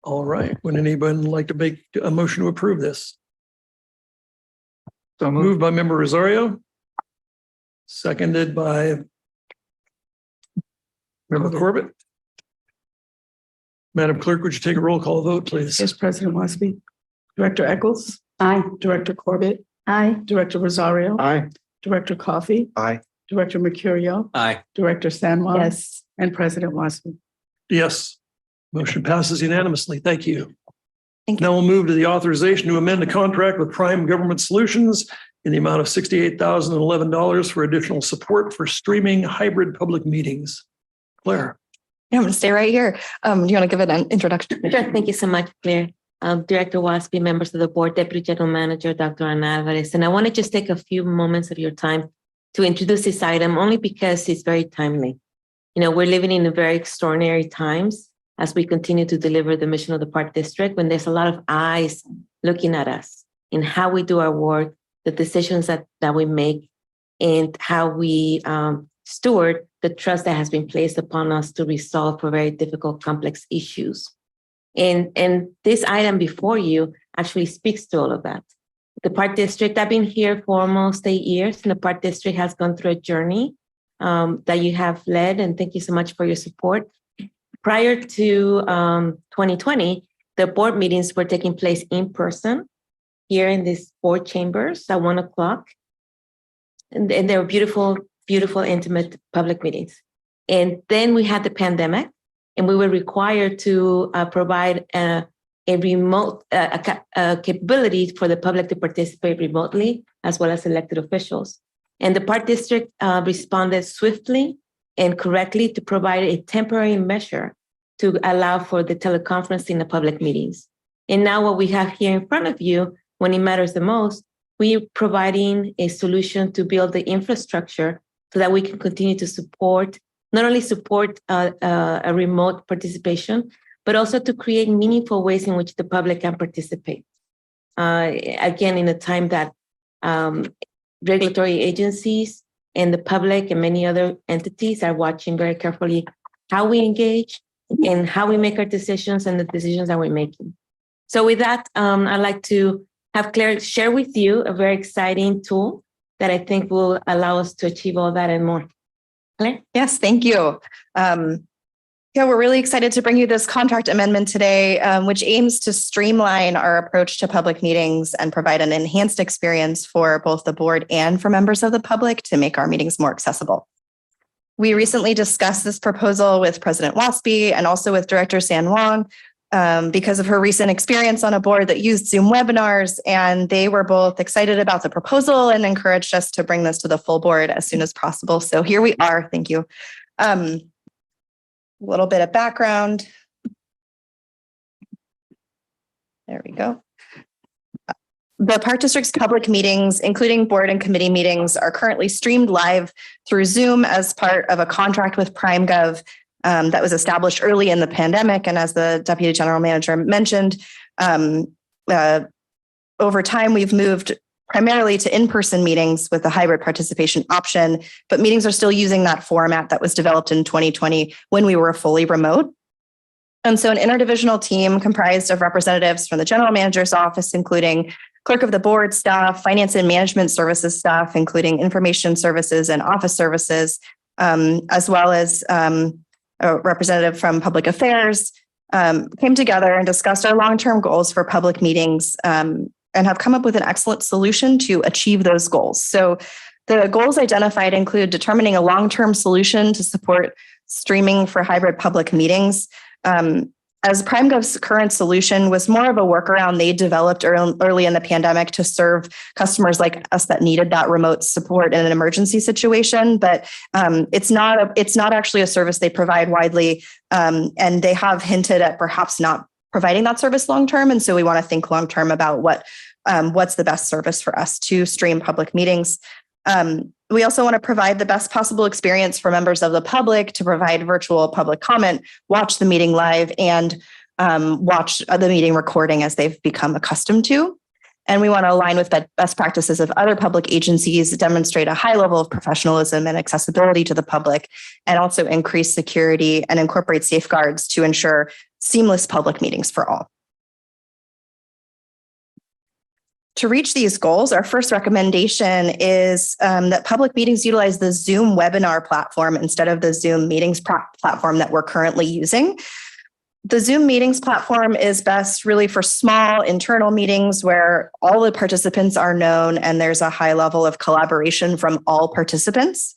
All right. Would anyone like to make a motion to approve this? So Moved by member Rosario. Seconded by member Corbett. Madam Clerk, would you take a roll call vote, please? Yes, President Wasby. Director Eccles. Aye. Director Corbett. Aye. Director Rosario. Aye. Director Coffey. Aye. Director Mercurio. Aye. Director Sanwa. Yes. And President Wasby. Yes. Motion passes unanimously. Thank you. Thank you. Now we'll move to the authorization to amend the contract with Prime Government Solutions in the amount of $68,011 for additional support for streaming hybrid public meetings. Claire. Yeah, I'm going to stay right here. Do you want to give it an introduction? Sure. Thank you so much, Claire. Director Wasby, members of the board, Deputy General Manager, Dr. Ana Alvarez. And I want to just take a few moments of your time to introduce this item only because it's very timely. We're living in very extraordinary times as we continue to deliver the mission of the Park District, when there's a lot of eyes looking at us in how we do our work, the decisions that we make, and how we steward the trust that has been placed upon us to resolve for very difficult, complex issues. And this item before you actually speaks to all of that. The Park District, I've been here for almost 8 years, and the Park District has gone through a journey that you have led, and thank you so much for your support. Prior to 2020, the board meetings were taking place in person here in these board chambers at 1 o'clock. And they were beautiful, beautiful, intimate public meetings. And then we had the pandemic, and we were required to provide a remote capability for the public to participate remotely, as well as elected officials. And the Park District responded swiftly and correctly to provide a temporary measure to allow for the teleconferencing of public meetings. And now what we have here in front of you, when it matters the most, we are providing a solution to build the infrastructure so that we can continue to support, not only support a remote participation, but also to create meaningful ways in which the public can participate. Again, in a time that regulatory agencies and the public and many other entities are watching very carefully how we engage and how we make our decisions and the decisions that we're making. So with that, I'd like to have Claire share with you a very exciting tool that I think will allow us to achieve all that and more. Claire? Yes, thank you. Yeah, we're really excited to bring you this contract amendment today, which aims to streamline our approach to public meetings and provide an enhanced experience for both the board and for members of the public to make our meetings more accessible. We recently discussed this proposal with President Waspy and also with Director San Juan because of her recent experience on a board that used Zoom webinars, and they were both excited about the proposal and encouraged us to bring this to the full board as soon as possible. So here we are. Thank you. A little bit of background. There we go. The Park District's public meetings, including board and committee meetings, are currently streamed live through Zoom as part of a contract with PrimeGov that was established early in the pandemic. And as the Deputy General Manager mentioned, over time, we've moved primarily to in-person meetings with a hybrid participation option, but meetings are still using that format that was developed in 2020 when we were fully remote. And so an interdivisional team comprised of representatives from the general manager's office, including clerk of the board staff, finance and management services staff, including information services and office services, as well as a representative from public affairs, came together and discussed our long-term goals for public meetings and have come up with an excellent solution to achieve those goals. So the goals identified include determining a long-term solution to support streaming for hybrid public meetings. As PrimeGov's current solution was more of a workaround they developed early in the pandemic to serve customers like us that needed that remote support in an emergency situation, but it's not actually a service they provide widely, and they have hinted at perhaps not providing that service long-term. And so we want to think long-term about what's the best service for us to stream public meetings. We also want to provide the best possible experience for members of the public to provide virtual public comment, watch the meeting live, and watch the meeting recording as they've become accustomed to. And we want to align with best practices of other public agencies, demonstrate a high level of professionalism and accessibility to the public, and also increase security and incorporate safeguards to ensure seamless public meetings for all. To reach these goals, our first recommendation is that public meetings utilize the Zoom webinar platform instead of the Zoom meetings platform that we're currently using. The Zoom meetings platform is best really for small internal meetings where all the participants are known and there's a high level of collaboration from all participants.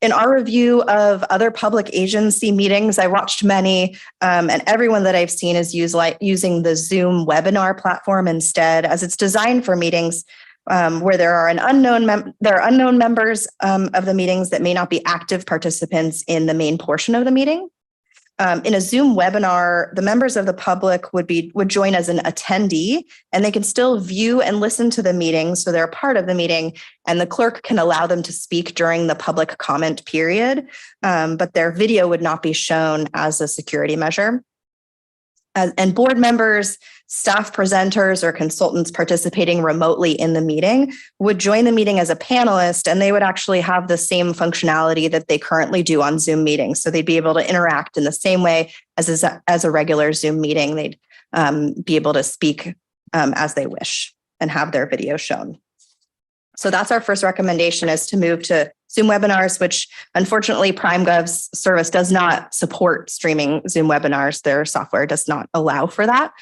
In our review of other public agency meetings, I watched many, and everyone that I've seen is using the Zoom webinar platform instead, as it's designed for meetings where there are unknown members of the meetings that may not be active participants in the main portion of the meeting. In a Zoom webinar, the members of the public would join as an attendee, and they can still view and listen to the meeting, so they're a part of the meeting, and the clerk can allow them to speak during the public comment period, but their video would not be shown as a security measure. And board members, staff presenters, or consultants participating remotely in the meeting would join the meeting as a panelist, and they would actually have the same functionality that they currently do on Zoom meetings. So they'd be able to interact in the same way as a regular Zoom meeting. They'd be able to speak as they wish and have their video shown. So that's our first recommendation, is to move to Zoom webinars, which unfortunately PrimeGov's service does not support streaming Zoom webinars. Their software does not allow for that.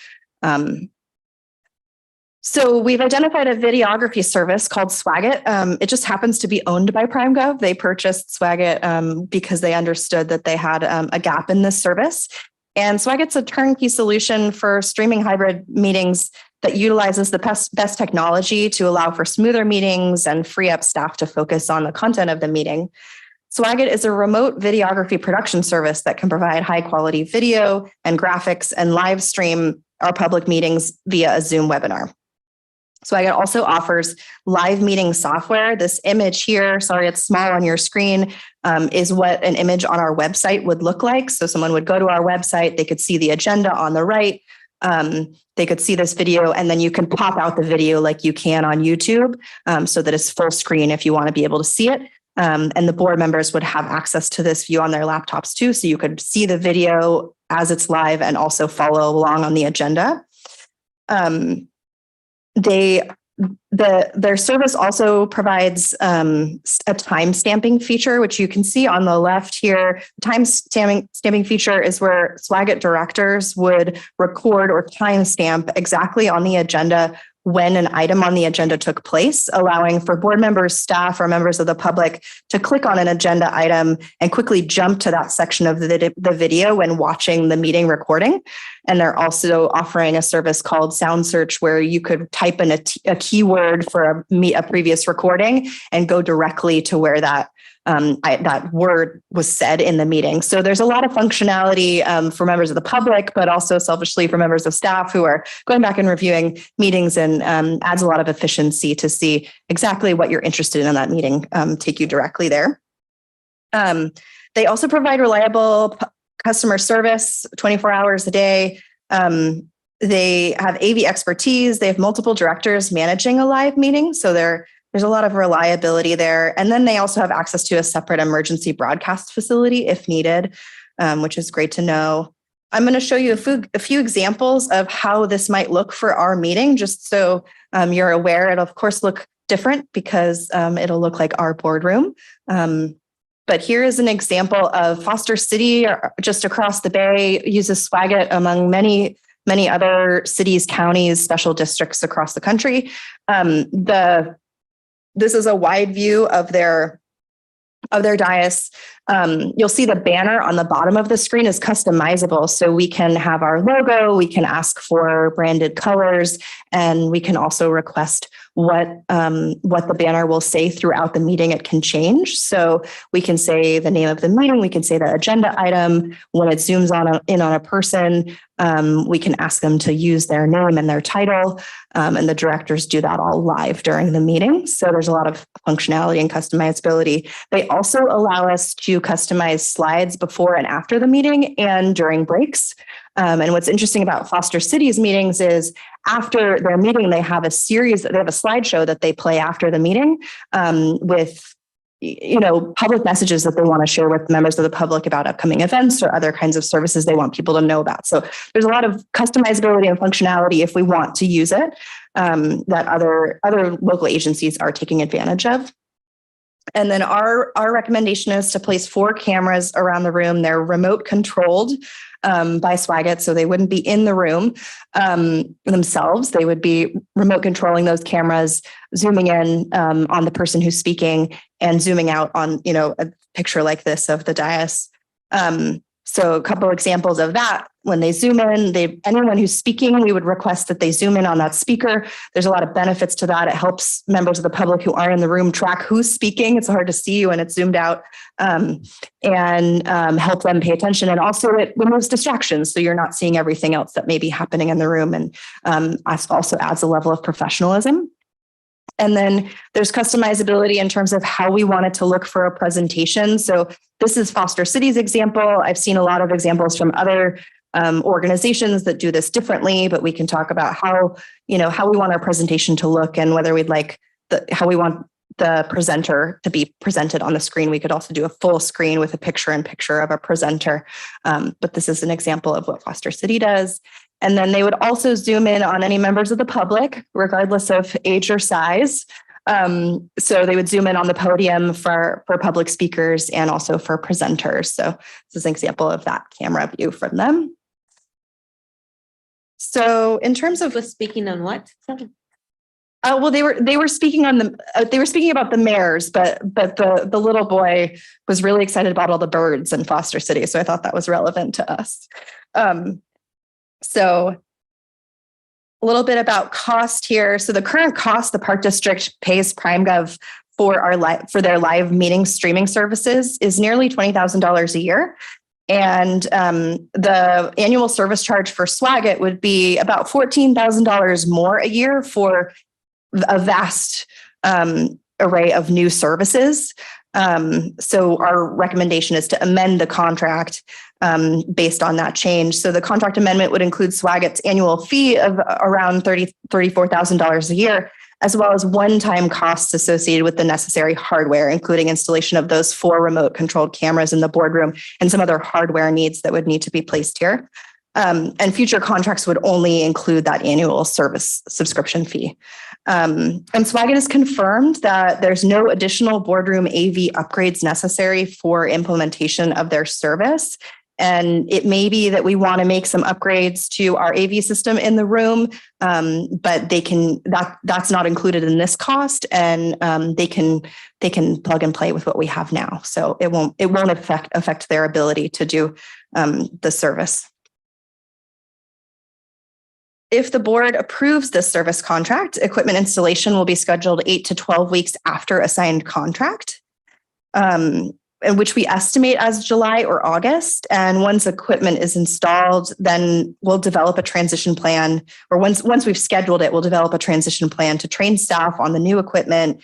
So we've identified a videography service called Swagit. It just happens to be owned by PrimeGov. They purchased Swagit because they understood that they had a gap in this service. And Swagit's a turnkey solution for streaming hybrid meetings that utilizes the best technology to allow for smoother meetings and free up staff to focus on the content of the meeting. Swagit is a remote videography production service that can provide high quality video and graphics and live stream our public meetings via a Zoom webinar. Swagit also offers live meeting software. This image here, sorry, it's small on your screen, is what an image on our website would look like. So someone would go to our website, they could see the agenda on the right, they could see this video, and then you can pop out the video like you can on YouTube, so that it's full screen if you want to be able to see it. And the board members would have access to this view on their laptops too, so you could see the video as it's live and also follow along on the agenda. Their service also provides a time stamping feature, which you can see on the left here. Time stamping feature is where Swagat directors would record or timestamp exactly on the agenda when an item on the agenda took place, allowing for board members, staff, or members of the public to click on an agenda item and quickly jump to that section of the video when watching the meeting recording. And they're also offering a service called Sound Search, where you could type in a keyword for a previous recording and go directly to where that word was said in the meeting. So there's a lot of functionality for members of the public, but also selfishly for members of staff who are going back and reviewing meetings, and adds a lot of efficiency to see exactly what you're interested in that meeting, take you directly there. They also provide reliable customer service 24 hours a day. They have AV expertise. They have multiple directors managing a live meeting. So there's a lot of reliability there. And then they also have access to a separate emergency broadcast facility if needed, which is great to know. I'm going to show you a few examples of how this might look for our meeting, just so you're aware. It'll of course look different because it'll look like our boardroom. But here is an example of Foster City, just across the bay, uses Swagat among many other cities, counties, special districts across the country. This is a wide view of their dais. You'll see the banner on the bottom of the screen is customizable. So we can have our logo, we can ask for branded colors, and we can also request what the banner will say throughout the meeting. It can change. So we can say the name of the meeting, we can say the agenda item. When it zooms in on a person, we can ask them to use their name and their title. And the directors do that all live during the meeting. So there's a lot of functionality and customizability. They also allow us to customize slides before and after the meeting and during breaks. And what's interesting about Foster City's meetings is after their meeting, they have a slideshow that they play after the meeting with public messages that they want to share with members of the public about upcoming events or other kinds of services they want people to know about. So there's a lot of customizability and functionality if we want to use it, that other local agencies are taking advantage of. And then our recommendation is to place 4 cameras around the room. They're remote controlled by Swagat, so they wouldn't be in the room themselves. They would be remote controlling those cameras, zooming in on the person who's speaking and zooming out on, a picture like this of the dais. So a couple examples of that. When they zoom in, anyone who's speaking, we would request that they zoom in on that speaker. There's a lot of benefits to that. It helps members of the public who aren't in the room track who's speaking. It's hard to see when it's zoomed out, and help them pay attention. And also it removes distractions, so you're not seeing everything else that may be happening in the room, and also adds a level of professionalism. And then there's customizability in terms of how we want it to look for a presentation. So this is Foster City's example. I've seen a lot of examples from other organizations that do this differently, but we can talk about how we want our presentation to look and whether we'd like how we want the presenter to be presented on the screen. We could also do a full screen with a picture-in-picture of a presenter. But this is an example of what Foster City does. And then they would also zoom in on any members of the public, regardless of age or size. So they would zoom in on the podium for public speakers and also for presenters. So this is an example of that camera view from them. So in terms of speaking on what? Well, they were speaking on they were speaking about the mares, but the little boy was really excited about all the birds in Foster City. So I thought that was relevant to us. So a little bit about cost here. So the current cost the Park District pays PrimeGov for their live meeting streaming services is nearly $20,000 a year. And the annual service charge for Swagat would be about $14,000 more a year for a vast array of new services. So our recommendation is to amend the contract based on that change. So the contract amendment would include Swagat's annual fee of around $34,000 a year, as well as one-time costs associated with the necessary hardware, including installation of those 4 remote controlled cameras in the boardroom and some other hardware needs that would need to be placed here. And future contracts would only include that annual service subscription fee. And Swagat has confirmed that there's no additional boardroom AV upgrades necessary for implementation of their service. And it may be that we want to make some upgrades to our AV system in the room, but that's not included in this cost, and they can plug and play with what we have now. So it won't affect their ability to do the service. If the board approves this service contract, equipment installation will be scheduled 8 to 12 weeks after a signed contract, in which we estimate as July or August. And once equipment is installed, then we'll develop a transition plan, or once we've scheduled it, we'll develop a transition plan to train staff on the new equipment,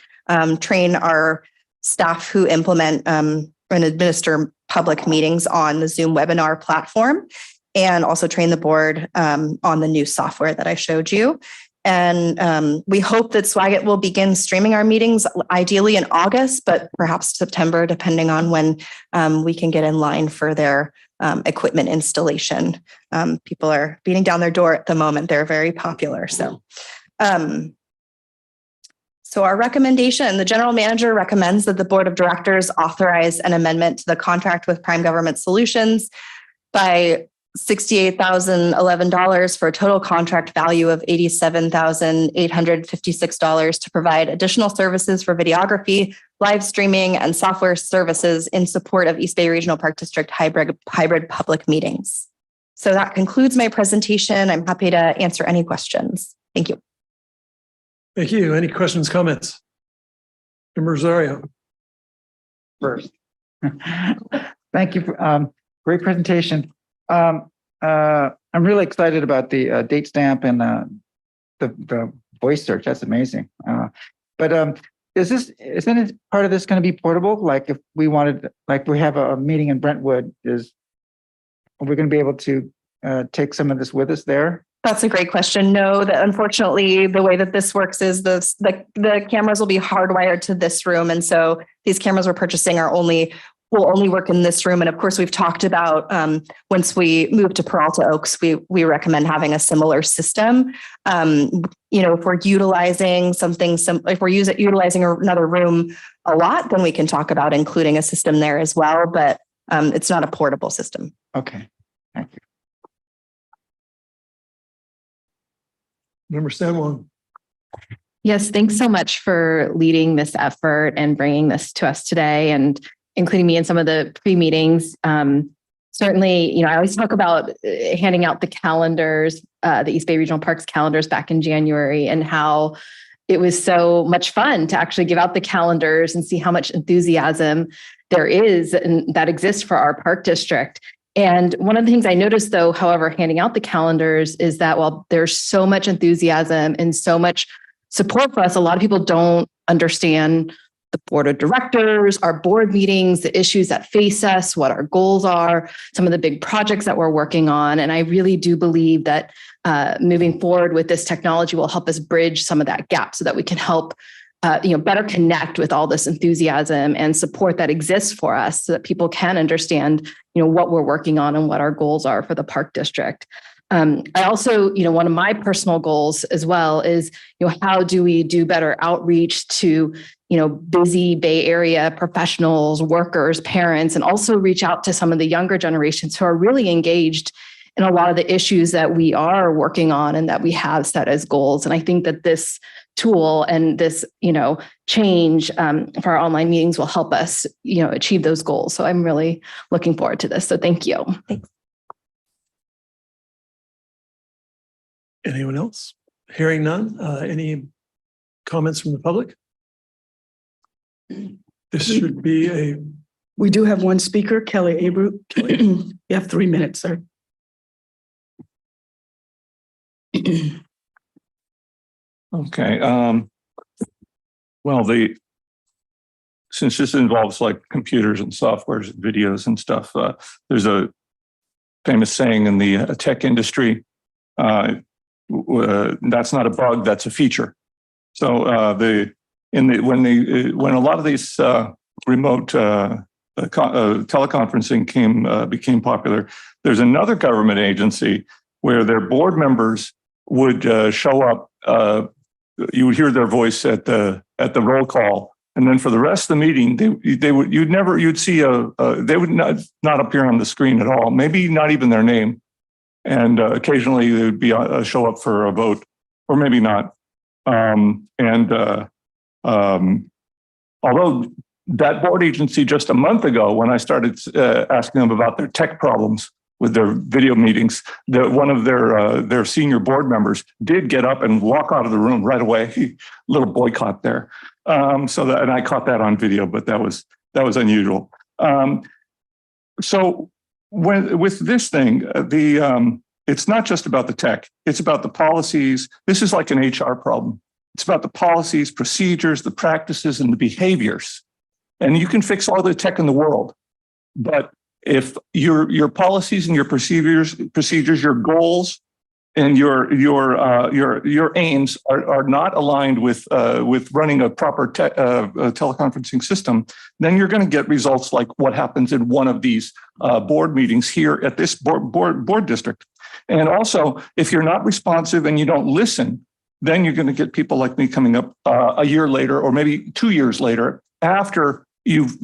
train our staff who implement and administer public meetings on the Zoom webinar platform, and also train the board on the new software that I showed you. And we hope that Swagat will begin streaming our meetings, ideally in August, but perhaps September, depending on when we can get in line for their equipment installation. People are beating down their door at the moment. They're very popular. So our recommendation, the general manager recommends that the board of directors authorize an amendment to the contract with Prime Government Solutions by $68,011 for a total contract value of $87,856 to provide additional services for videography, live streaming, and software services in support of East Bay Regional Park District hybrid public meetings. So that concludes my presentation. I'm happy to answer any questions. Thank you. Thank you. Any questions, comments? Member Rosario. First. Thank you for great presentation. I'm really excited about the date stamp and the voice search. That's amazing. But isn't part of this going to be portable? Like if we wanted, like we have a meeting in Brentwood, are we going to be able to take some of this with us there? That's a great question. No, that unfortunately, the way that this works is the cameras will be hardwired to this room. And so these cameras we're purchasing will only work in this room. And of course, we've talked about once we move to Peralta Oaks, we recommend having a similar system. If we're utilizing utilizing another room a lot, then we can talk about including a system there as well. But it's not a portable system. Okay, thank you. Member Stanwong. Yes, thanks so much for leading this effort and bringing this to us today and including me in some of the pre-meetings. Certainly, I always talk about handing out the calendars, the East Bay Regional Parks calendars back in January, and how it was so much fun to actually give out the calendars and see how much enthusiasm there is and that exists for our park district. And one of the things I noticed, though, however, handing out the calendars is that while there's so much enthusiasm and so much support for us, a lot of people don't understand the board of directors, our board meetings, the issues that face us, what our goals are, some of the big projects that we're working on. And I really do believe that moving forward with this technology will help us bridge some of that gap so that we can help better connect with all this enthusiasm and support that exists for us so that people can understand, what we're working on and what our goals are for the park district. I also, one of my personal goals as well is, how do we do better outreach to, busy Bay Area professionals, workers, parents, and also reach out to some of the younger generations who are really engaged in a lot of the issues that we are working on and that we have set as goals. And I think that this tool and this, change for our online meetings will help us, achieve those goals. So I'm really looking forward to this. So thank you. Thanks. Anyone else? Hearing none. Any comments from the public? This should be We do have one speaker, Kelly Abreu. You have 3 minutes, sir. Okay. Since this involves like computers and softwares, and videos and stuff, there's a famous saying in the tech industry, that's not a bug, that's a feature. So when a lot of these remote teleconferencing became popular. There's another government agency where their board members would show up. You would hear their voice at the roll call, and then for the rest of the meeting, they would you'd see they would not appear on the screen at all. Maybe not even their name, and occasionally they would be show up for a vote, or maybe not. Although that board agency just a month ago, when I started asking them about their tech problems with their video meetings, one of their senior board members did get up and walk out of the room right away. Little boycott there. And I caught that on video, but that was unusual. So with this thing, it's not just about the tech, it's about the policies. This is like an HR problem. It's about the policies, procedures, the practices, and the behaviors. And you can fix all the tech in the world, but if your policies and your procedures, your goals, and your aims are not aligned with running a proper teleconferencing system, then you're going to get results like what happens in one of these board meetings here at this board district. And also, if you're not responsive and you don't listen, then you're going to get people like me coming up a year later, or maybe 2 years later, after you've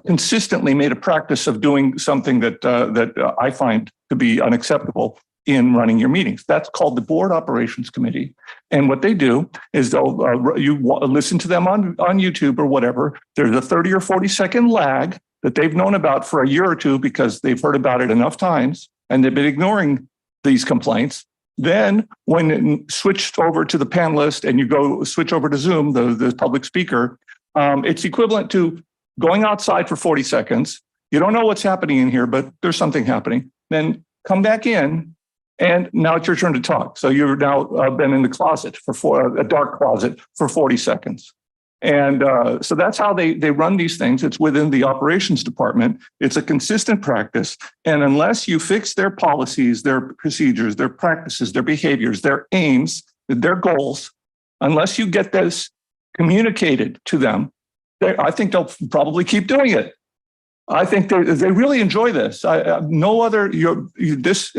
consistently made a practice of doing something that I find to be unacceptable in running your meetings. That's called the Board Operations Committee. And what they do is they'll listen to them on YouTube or whatever. There's a 30 or 40-second lag that they've known about for a year or two because they've heard about it enough times and they've been ignoring these complaints. Then when it switched over to the panelist and you go switch over to Zoom, the public speaker, it's equivalent to going outside for 40 seconds. You don't know what's happening in here, but there's something happening. Then come back in, and now it's your turn to talk. So you've now been in the closet for a dark closet for 40 seconds. And so that's how they run these things. It's within the operations department. It's a consistent practice. And unless you fix their policies, their procedures, their practices, their behaviors, their aims, their goals, unless you get this communicated to them, I think they'll probably keep doing it. I think they really enjoy this. No other, this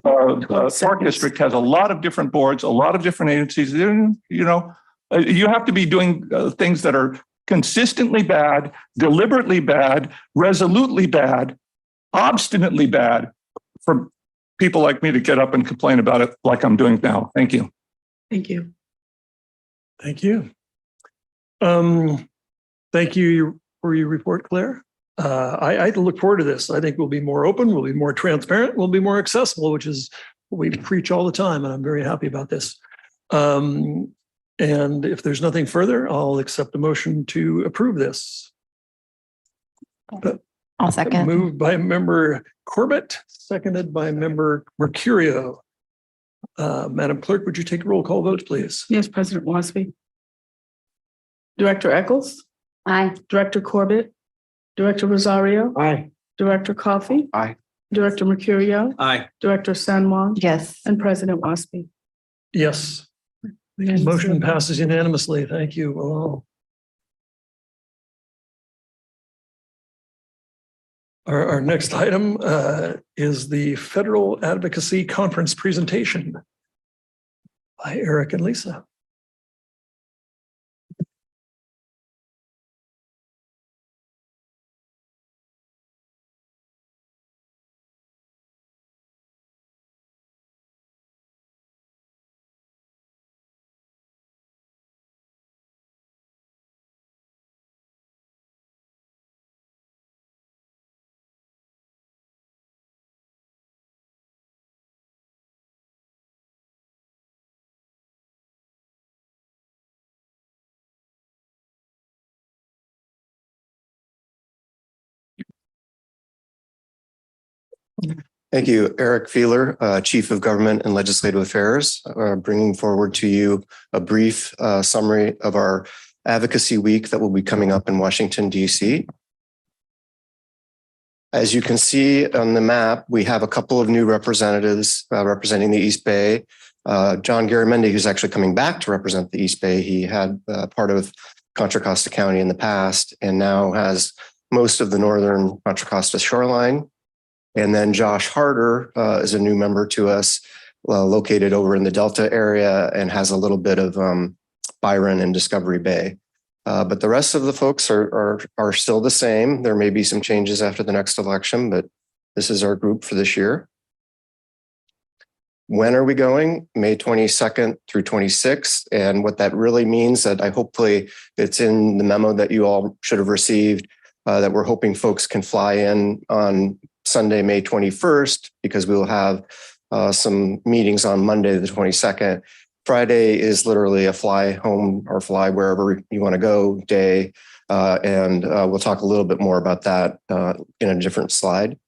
park district has a lot of different boards, a lot of different agencies. You have to be doing things that are consistently bad, deliberately bad, resolutely bad, obstinately bad for people like me to get up and complain about it like I'm doing now. Thank you. Thank you. Thank you. Thank you for your report, Claire. I look forward to this. I think we'll be more open, we'll be more transparent, we'll be more accessible, which is what we preach all the time. And I'm very happy about this. And if there's nothing further, I'll accept a motion to approve this. I'll second. Moved by member Corbett, seconded by member Mercurio. Madam Clerk, would you take a roll call vote, please? Yes, President Wasby. Director Eccles? Aye. Director Corbett? Director Rosario? Aye. Director Coffey? Aye. Director Mercurio? Aye. Director San Juan? Yes. And President Wasby. Yes. The motion passes unanimously. Thank you all. Our next item is the Federal Advocacy Conference presentation by Eric and Lisa. Thank you, Eric Feeler, Chief of Government and Legislative Affairs, bringing forward to you a brief summary of our Advocacy Week that will be coming up in Washington, D.C. As you can see on the map, we have a couple of new representatives representing the East Bay. John Garamendi, who's actually coming back to represent the East Bay. He had part of Contra Costa County in the past and now has most of the northern Contra Costa shoreline. And then Josh Harder is a new member to us, located over in the Delta area and has a little bit of Byron and Discovery Bay. But the rest of the folks are still the same. There may be some changes after the next election, but this is our group for this year. When are we going? May 22nd through 26th. And what that really means that hopefully it's in the memo that you all should have received, that we're hoping folks can fly in on Sunday, May 21st, because we will have some meetings on Monday, the 22nd. Friday is literally a fly home or fly wherever you want to go day. And we'll talk a little bit more about that in a different slide.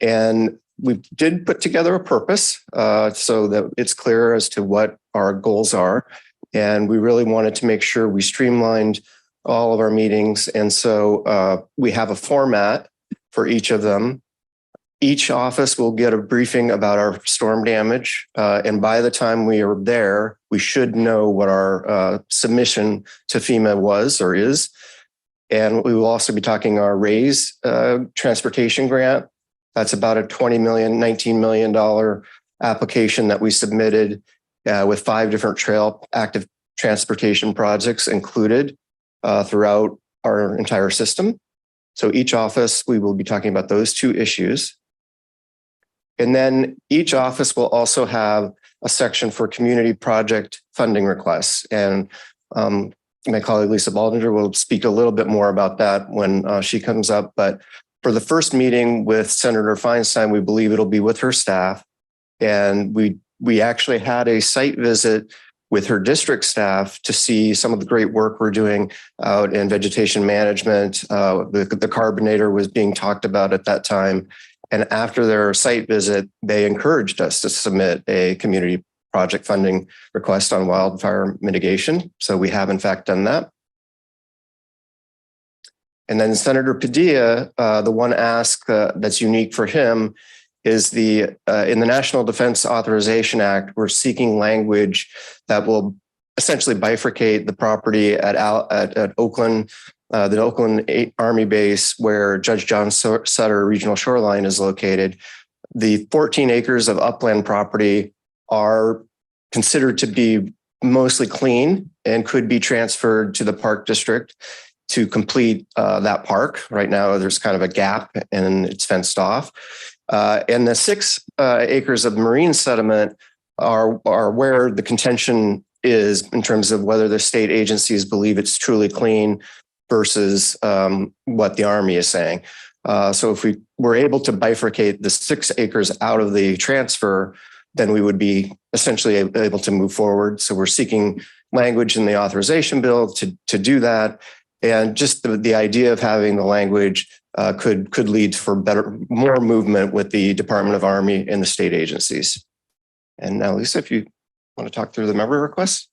And we did put together a purpose so that it's clear as to what our goals are. And we really wanted to make sure we streamlined all of our meetings. And so we have a format for each of them. Each office will get a briefing about our storm damage. And by the time we are there, we should know what our submission to FEMA was or is. And we will also be talking our RAISE transportation grant. That's about a $19 million application that we submitted with 5 different active transportation projects included throughout our entire system. So each office, we will be talking about those 2 issues. And then each office will also have a section for community project funding requests. And my colleague Lisa Baldinger will speak a little bit more about that when she comes up. But for the first meeting with Senator Feinstein, we believe it'll be with her staff. And we actually had a site visit with her district staff to see some of the great work we're doing out in vegetation management. The carbonator was being talked about at that time. And after their site visit, they encouraged us to submit a community project funding request on wildfire mitigation. So we have in fact done that. And then Senator Padilla, the one ask that's unique for him is in the National Defense Authorization Act, we're seeking language that will essentially bifurcate the property at Oakland, the Oakland Army Base, where Judge John Sutter Regional Shoreline is located. The 14 acres of upland property are considered to be mostly clean and could be transferred to the Park District to complete that park. Right now, there's kind of a gap and it's fenced off. And the 6 acres of marine sediment are where the contention is in terms of whether the state agencies believe it's truly clean versus what the Army is saying. So if we were able to bifurcate the 6 acres out of the transfer, then we would be essentially able to move forward. So we're seeking language in the authorization bill to do that. And just the idea of having the language could lead for more movement with the Department of Army and the state agencies. And now, Lisa, if you want to talk through the member requests.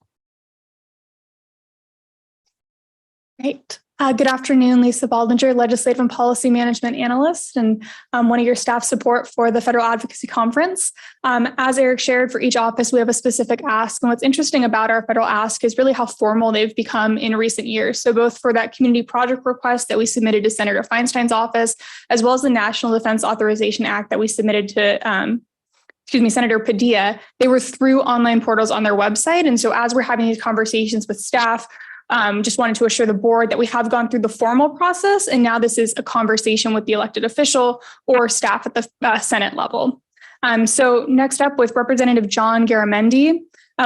Great. Good afternoon, Lisa Baldinger, Legislative and Policy Management Analyst, and one of your staff support for the Federal Advocacy Conference. As Eric shared, for each office, we have a specific ask. And what's interesting about our federal ask is really how formal they've become in recent years. So both for that community project request that we submitted to Senator Feinstein's office, as well as the National Defense Authorization Act that we submitted to Senator Padilla, they were through online portals on their website. And so as we're having these conversations with staff, just wanted to assure the board that we have gone through the formal process, and now this is a conversation with the elected official or staff at the Senate level. So next up with Representative John Garamendi,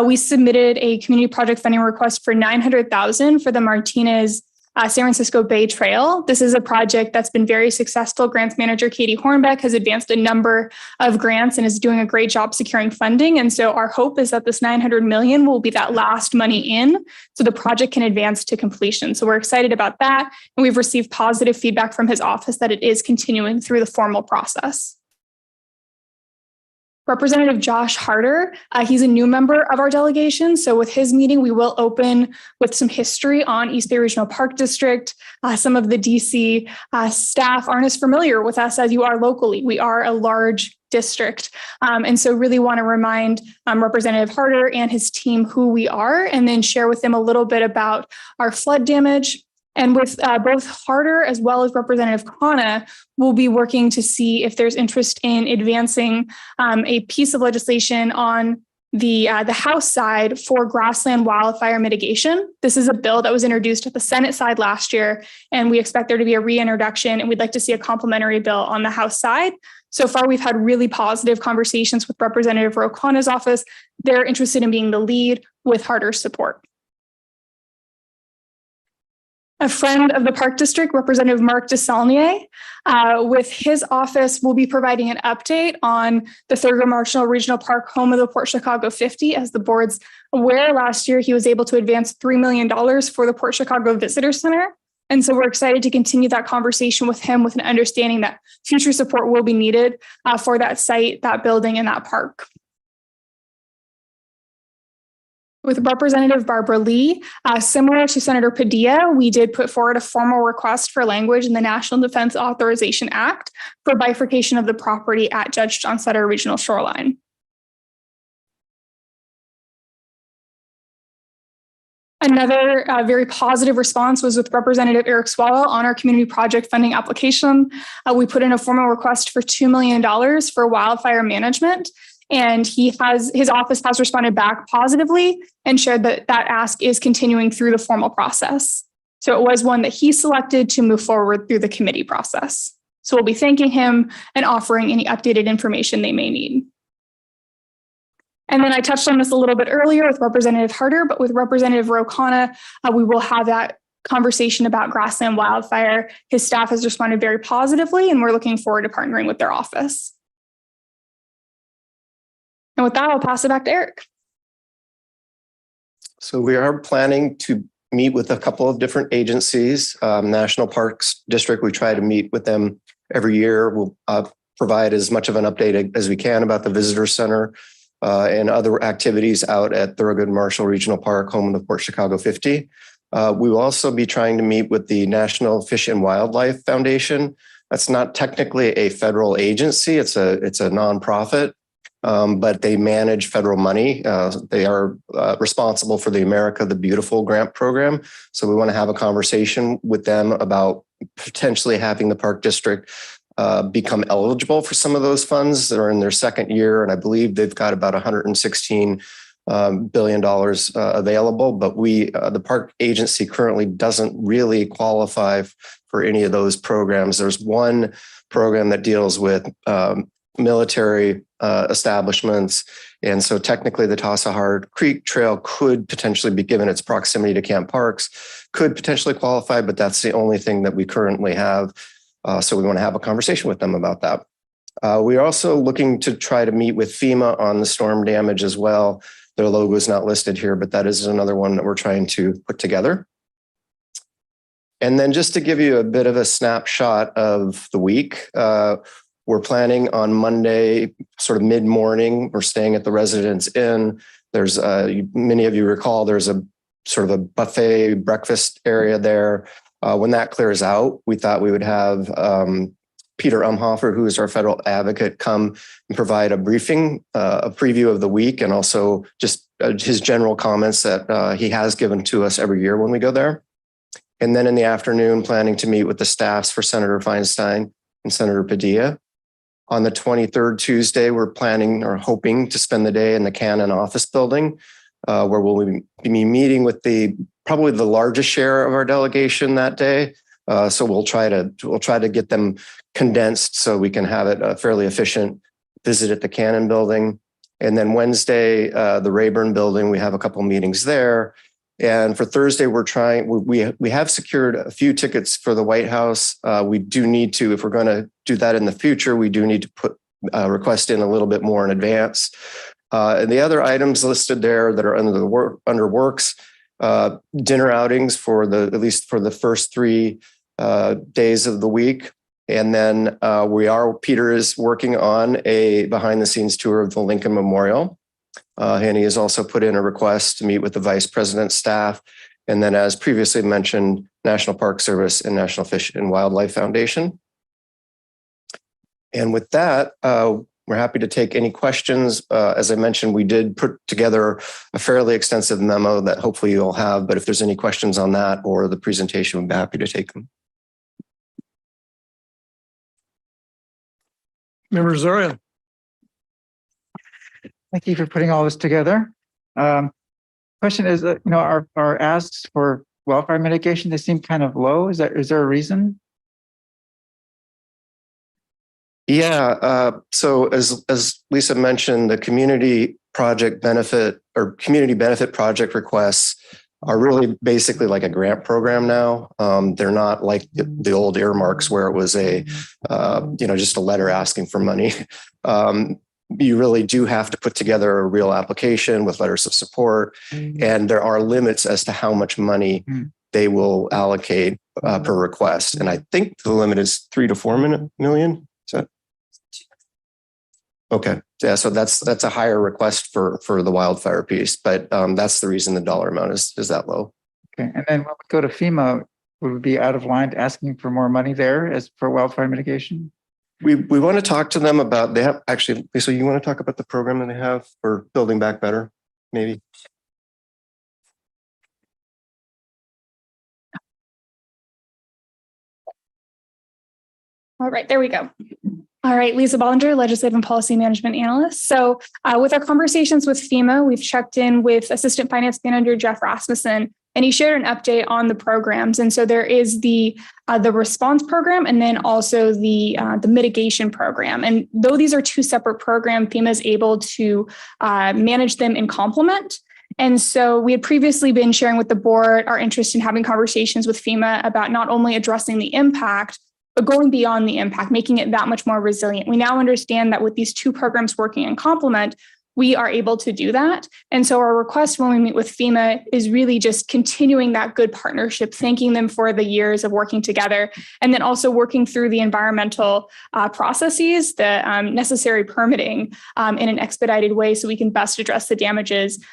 we submitted a community project funding request for $900,000 for the Martinez San Francisco Bay Trail. This is a project that's been very successful. Grants manager Katie Hornbeck has advanced a number of grants and is doing a great job securing funding. And so our hope is that this $900 million will be that last money in, so the project can advance to completion. So we're excited about that. And we've received positive feedback from his office that it is continuing through the formal process. Representative Josh Harder, he's a new member of our delegation. So with his meeting, we will open with some history on East Bay Regional Park District. Some of the DC staff aren't as familiar with us as you are locally. We are a large district. And so really want to remind Representative Harder and his team who we are, and then share with them a little bit about our flood damage And with both Harder as well as Representative Khanna, we'll be working to see if there's interest in advancing a piece of legislation on the House side for grassland wildfire mitigation. This is a bill that was introduced at the Senate side last year, and we expect there to be a reintroduction, and we'd like to see a complementary bill on the House side. So far, we've had really positive conversations with Representative Ro Khanna's office. They're interested in being the lead with Harder's support. A friend of the Park District, Representative Mark DeSaulnier, with his office, will be providing an update on the Thurgood Marshall Regional Park, home of the Port Chicago 50. As the board's aware, last year he was able to advance $3 million for the Port Chicago Visitor Center. And so we're excited to continue that conversation with him with an understanding that future support will be needed for that site, that building, and that park. With Representative Barbara Lee, similar to Senator Padilla, we did put forward a formal request for language in the National Defense Authorization Act for bifurcation of the property at Judge John Sutter Regional Shoreline. Another very positive response was with Representative Eric Swallow on our community project funding application. We put in a formal request for $2 million for wildfire management. And his office has responded back positively and shared that that ask is continuing through the formal process. So it was one that he selected to move forward through the committee process. So we'll be thanking him and offering any updated information they may need. And then I touched on this a little bit earlier with Representative Harder, but with Representative Ro Khanna, we will have that conversation about grassland wildfire. His staff has responded very positively, and we're looking forward to partnering with their office. And with that, I'll pass it back to Eric. So we are planning to meet with a couple of different agencies. National Parks District, we try to meet with them every year. We'll provide as much of an update as we can about the visitor center and other activities out at Thurgood Marshall Regional Park, home of the Port Chicago 50. We will also be trying to meet with the National Fish and Wildlife Foundation. That's not technically a federal agency. It's a nonprofit. But they manage federal money. They are responsible for the America the Beautiful grant program. So we want to have a conversation with them about potentially having the Park District become eligible for some of those funds that are in their second year. And I believe they've got about $116 billion available. But the Park Agency currently doesn't really qualify for any of those programs. There's one program that deals with military establishments. And so technically the Tassajara Creek Trail could potentially be, given its proximity to Camp Parks, could potentially qualify, but that's the only thing that we currently have. So we want to have a conversation with them about that. We're also looking to try to meet with FEMA on the storm damage as well. Their logo is not listed here, but that is another one that we're trying to put together. And then just to give you a bit of a snapshot of the week, we're planning on Monday, sort of mid-morning. We're staying at the Residence Inn. There's many of you recall there's a sort of a buffet breakfast area there. When that clears out, we thought we would have Peter Umhofer, who is our federal advocate, come and provide a briefing, a preview of the week, and also just his general comments that he has given to us every year when we go there. And then in the afternoon, planning to meet with the staffs for Senator Feinstein and Senator Padilla. On the 23rd, Tuesday, we're planning or hoping to spend the day in the Cannon office building, where we'll be meeting with probably the largest share of our delegation that day. So we'll try to get them condensed so we can have it a fairly efficient visit at the Cannon building. And then Wednesday, the Rayburn building, we have a couple meetings there. And for Thursday, we have secured a few tickets for the White House. We do need to, if we're going to do that in the future, we do need to put request in a little bit more in advance. And the other items listed there that are under works, dinner outings for at least for the first 3 days of the week. And then Peter is working on a behind the scenes tour of the Lincoln Memorial. And he has also put in a request to meet with the Vice President's staff. And then, as previously mentioned, National Park Service and National Fish and Wildlife Foundation. And with that, we're happy to take any questions. As I mentioned, we did put together a fairly extensive memo that hopefully you'll have, but if there's any questions on that or the presentation, we'd be happy to take them. Member Zoria. Thank you for putting all this together. Question is, our asks for wildfire mitigation, they seem kind of low. Is there a reason? Yeah, so as Lisa mentioned, the community benefit project requests are really basically like a grant program now. They're not like the old earmarks where it was just a letter asking for money. You really do have to put together a real application with letters of support, and there are limits as to how much money they will allocate per request. And I think the limit is 3 to 4 million. Is that? Okay, yeah, so that's a higher request for the wildfire piece, but that's the reason the dollar amount is that low. Okay, and then when we go to FEMA, would we be out of line asking for more money there as for wildfire mitigation? We want to talk to them about, they have actually, Lisa, you want to talk about the program that they have for Building Back Better, maybe? All right, there we go. All right, Lisa Bollinger, Legislative and Policy Management Analyst. So with our conversations with FEMA, we've checked in with Assistant Finance Manager Jeff Rasmussen, and he shared an update on the programs. And so there is the response program and then also the mitigation program. And though these are two separate programs, FEMA is able to manage them in complement. And so we had previously been sharing with the board our interest in having conversations with FEMA about not only addressing the impact, but going beyond the impact, making it that much more resilient. We now understand that with these two programs working in complement, we are able to do that. And so our request when we meet with FEMA is really just continuing that good partnership, thanking them for the years of working together, and then also working through the environmental processes, the necessary permitting in an expedited way so we can best address the damages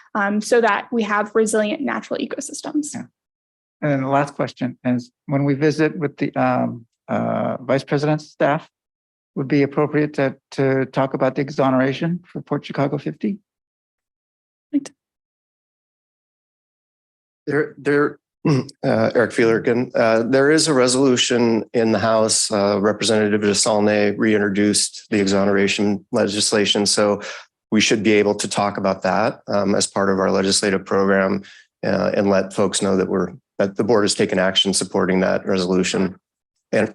so that we have resilient natural ecosystems. Yeah. And then the last question is, when we visit with the Vice President's staff, would be appropriate to talk about the exoneration for Port Chicago 50? Right. Eric Feeler again. There is a resolution in the House. Representative DeSaulnier reintroduced the exoneration legislation. So we should be able to talk about that as part of our legislative program and let folks know that the board has taken action supporting that resolution. And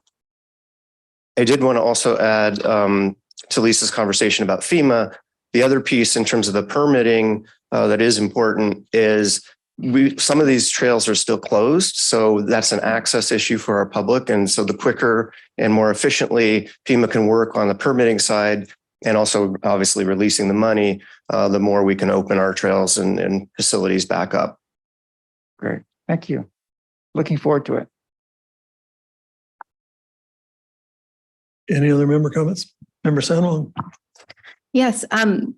I did want to also add to Lisa's conversation about FEMA, the other piece in terms of the permitting that is important is some of these trails are still closed. So that's an access issue for our public. And so the quicker and more efficiently FEMA can work on the permitting side and also obviously releasing the money, the more we can open our trails and facilities back up. Great. Thank you. Looking forward to it. Any other member comments? Member Sanwell? Yes. Thank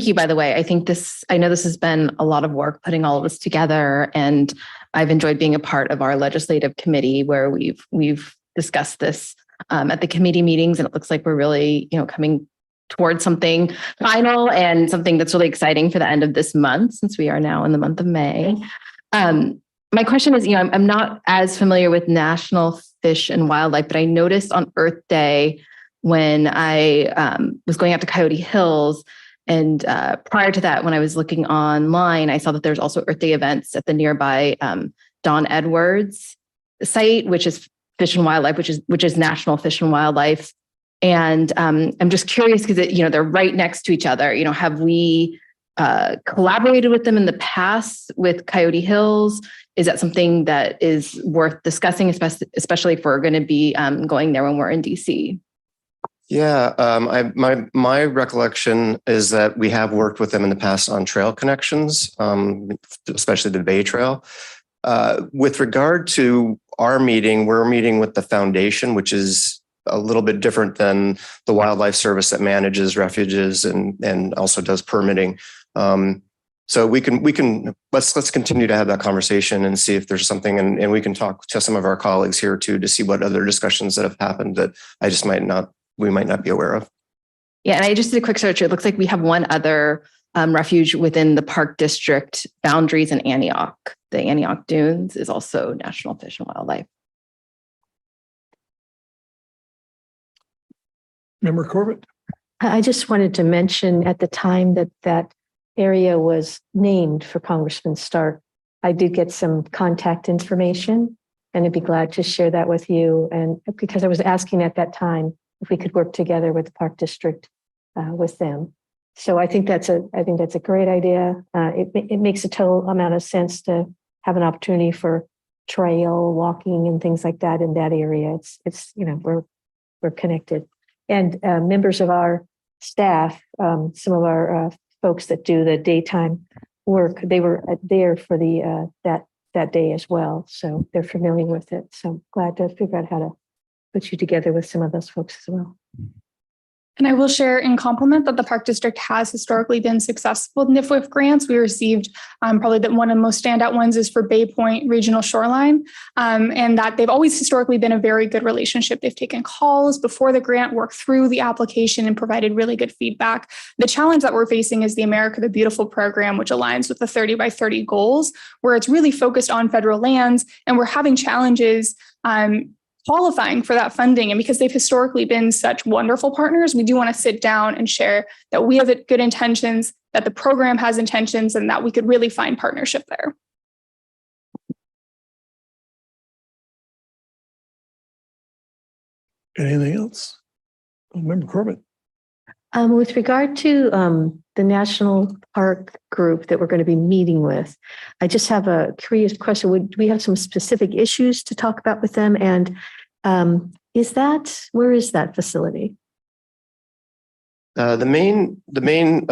you, by the way. I know this has been a lot of work putting all of this together, and I've enjoyed being a part of our legislative committee where we've discussed this at the committee meetings, and it looks like we're really, coming towards something final and something that's really exciting for the end of this month, since we are now in the month of May. My question is, I'm not as familiar with National Fish and Wildlife, but I noticed on Earth Day when I was going out to Coyote Hills, and prior to that, when I was looking online, I saw that there's also Earth Day events at the nearby Don Edwards site, which is Fish and Wildlife, which is National Fish and Wildlife. And I'm just curious because they're right next to each other. Have we collaborated with them in the past with Coyote Hills? Is that something that is worth discussing, especially if we're going to be going there when we're in DC? Yeah, my recollection is that we have worked with them in the past on trail connections, especially the Bay Trail. With regard to our meeting, we're meeting with the foundation, which is a little bit different than the Wildlife Service that manages refuges and also does permitting. So let's continue to have that conversation and see if there's something, and we can talk to some of our colleagues here too to see what other discussions that have happened that we might not be aware of. Yeah, and I just did a quick search. It looks like we have one other refuge within the park district boundaries in Antioch. The Antioch Dunes is also National Fish and Wildlife. Member Corbett? I just wanted to mention at the time that that area was named for Congressman Stark, I did get some contact information and I'd be glad to share that with you. And because I was asking at that time if we could work together with the Park District with them. So I think that's a great idea. It makes a total amount of sense to have an opportunity for trail walking and things like that in that area. It's we're connected. And members of our staff, some of our folks that do the daytime work, they were there for the that day as well. So they're familiar with it. So glad to figure out how to put you together with some of those folks as well. And I will share in compliment that the Park District has historically been successful with NIFWIF grants. We received probably one of the most standout ones is for Bay Point Regional Shoreline, and that they've always historically been a very good relationship. They've taken calls before the grant, worked through the application, and provided really good feedback. The challenge that we're facing is the America the Beautiful program, which aligns with the 30 by 30 goals, where it's really focused on federal lands, and we're having challenges qualifying for that funding. And because they've historically been such wonderful partners, we do want to sit down and share that we have good intentions, that the program has intentions, and that we could really find partnership there. Anything else? Member Corbett? With regard to the National Park Group that we're going to be meeting with, I just have a curious question. Would we have some specific issues to talk about with them? And where is that facility? The main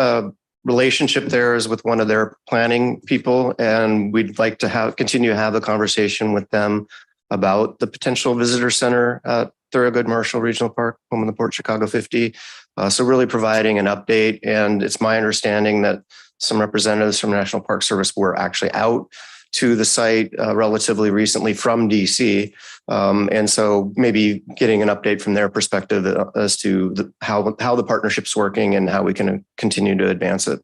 relationship there is with one of their planning people, and we'd like to continue to have a conversation with them about the potential visitor center at Thorogood Marshall Regional Park, home of the Port Chicago 50. So really providing an update. And it's my understanding that some representatives from National Park Service were actually out to the site relatively recently from DC. And so maybe getting an update from their perspective as to how the partnership's working and how we can continue to advance it.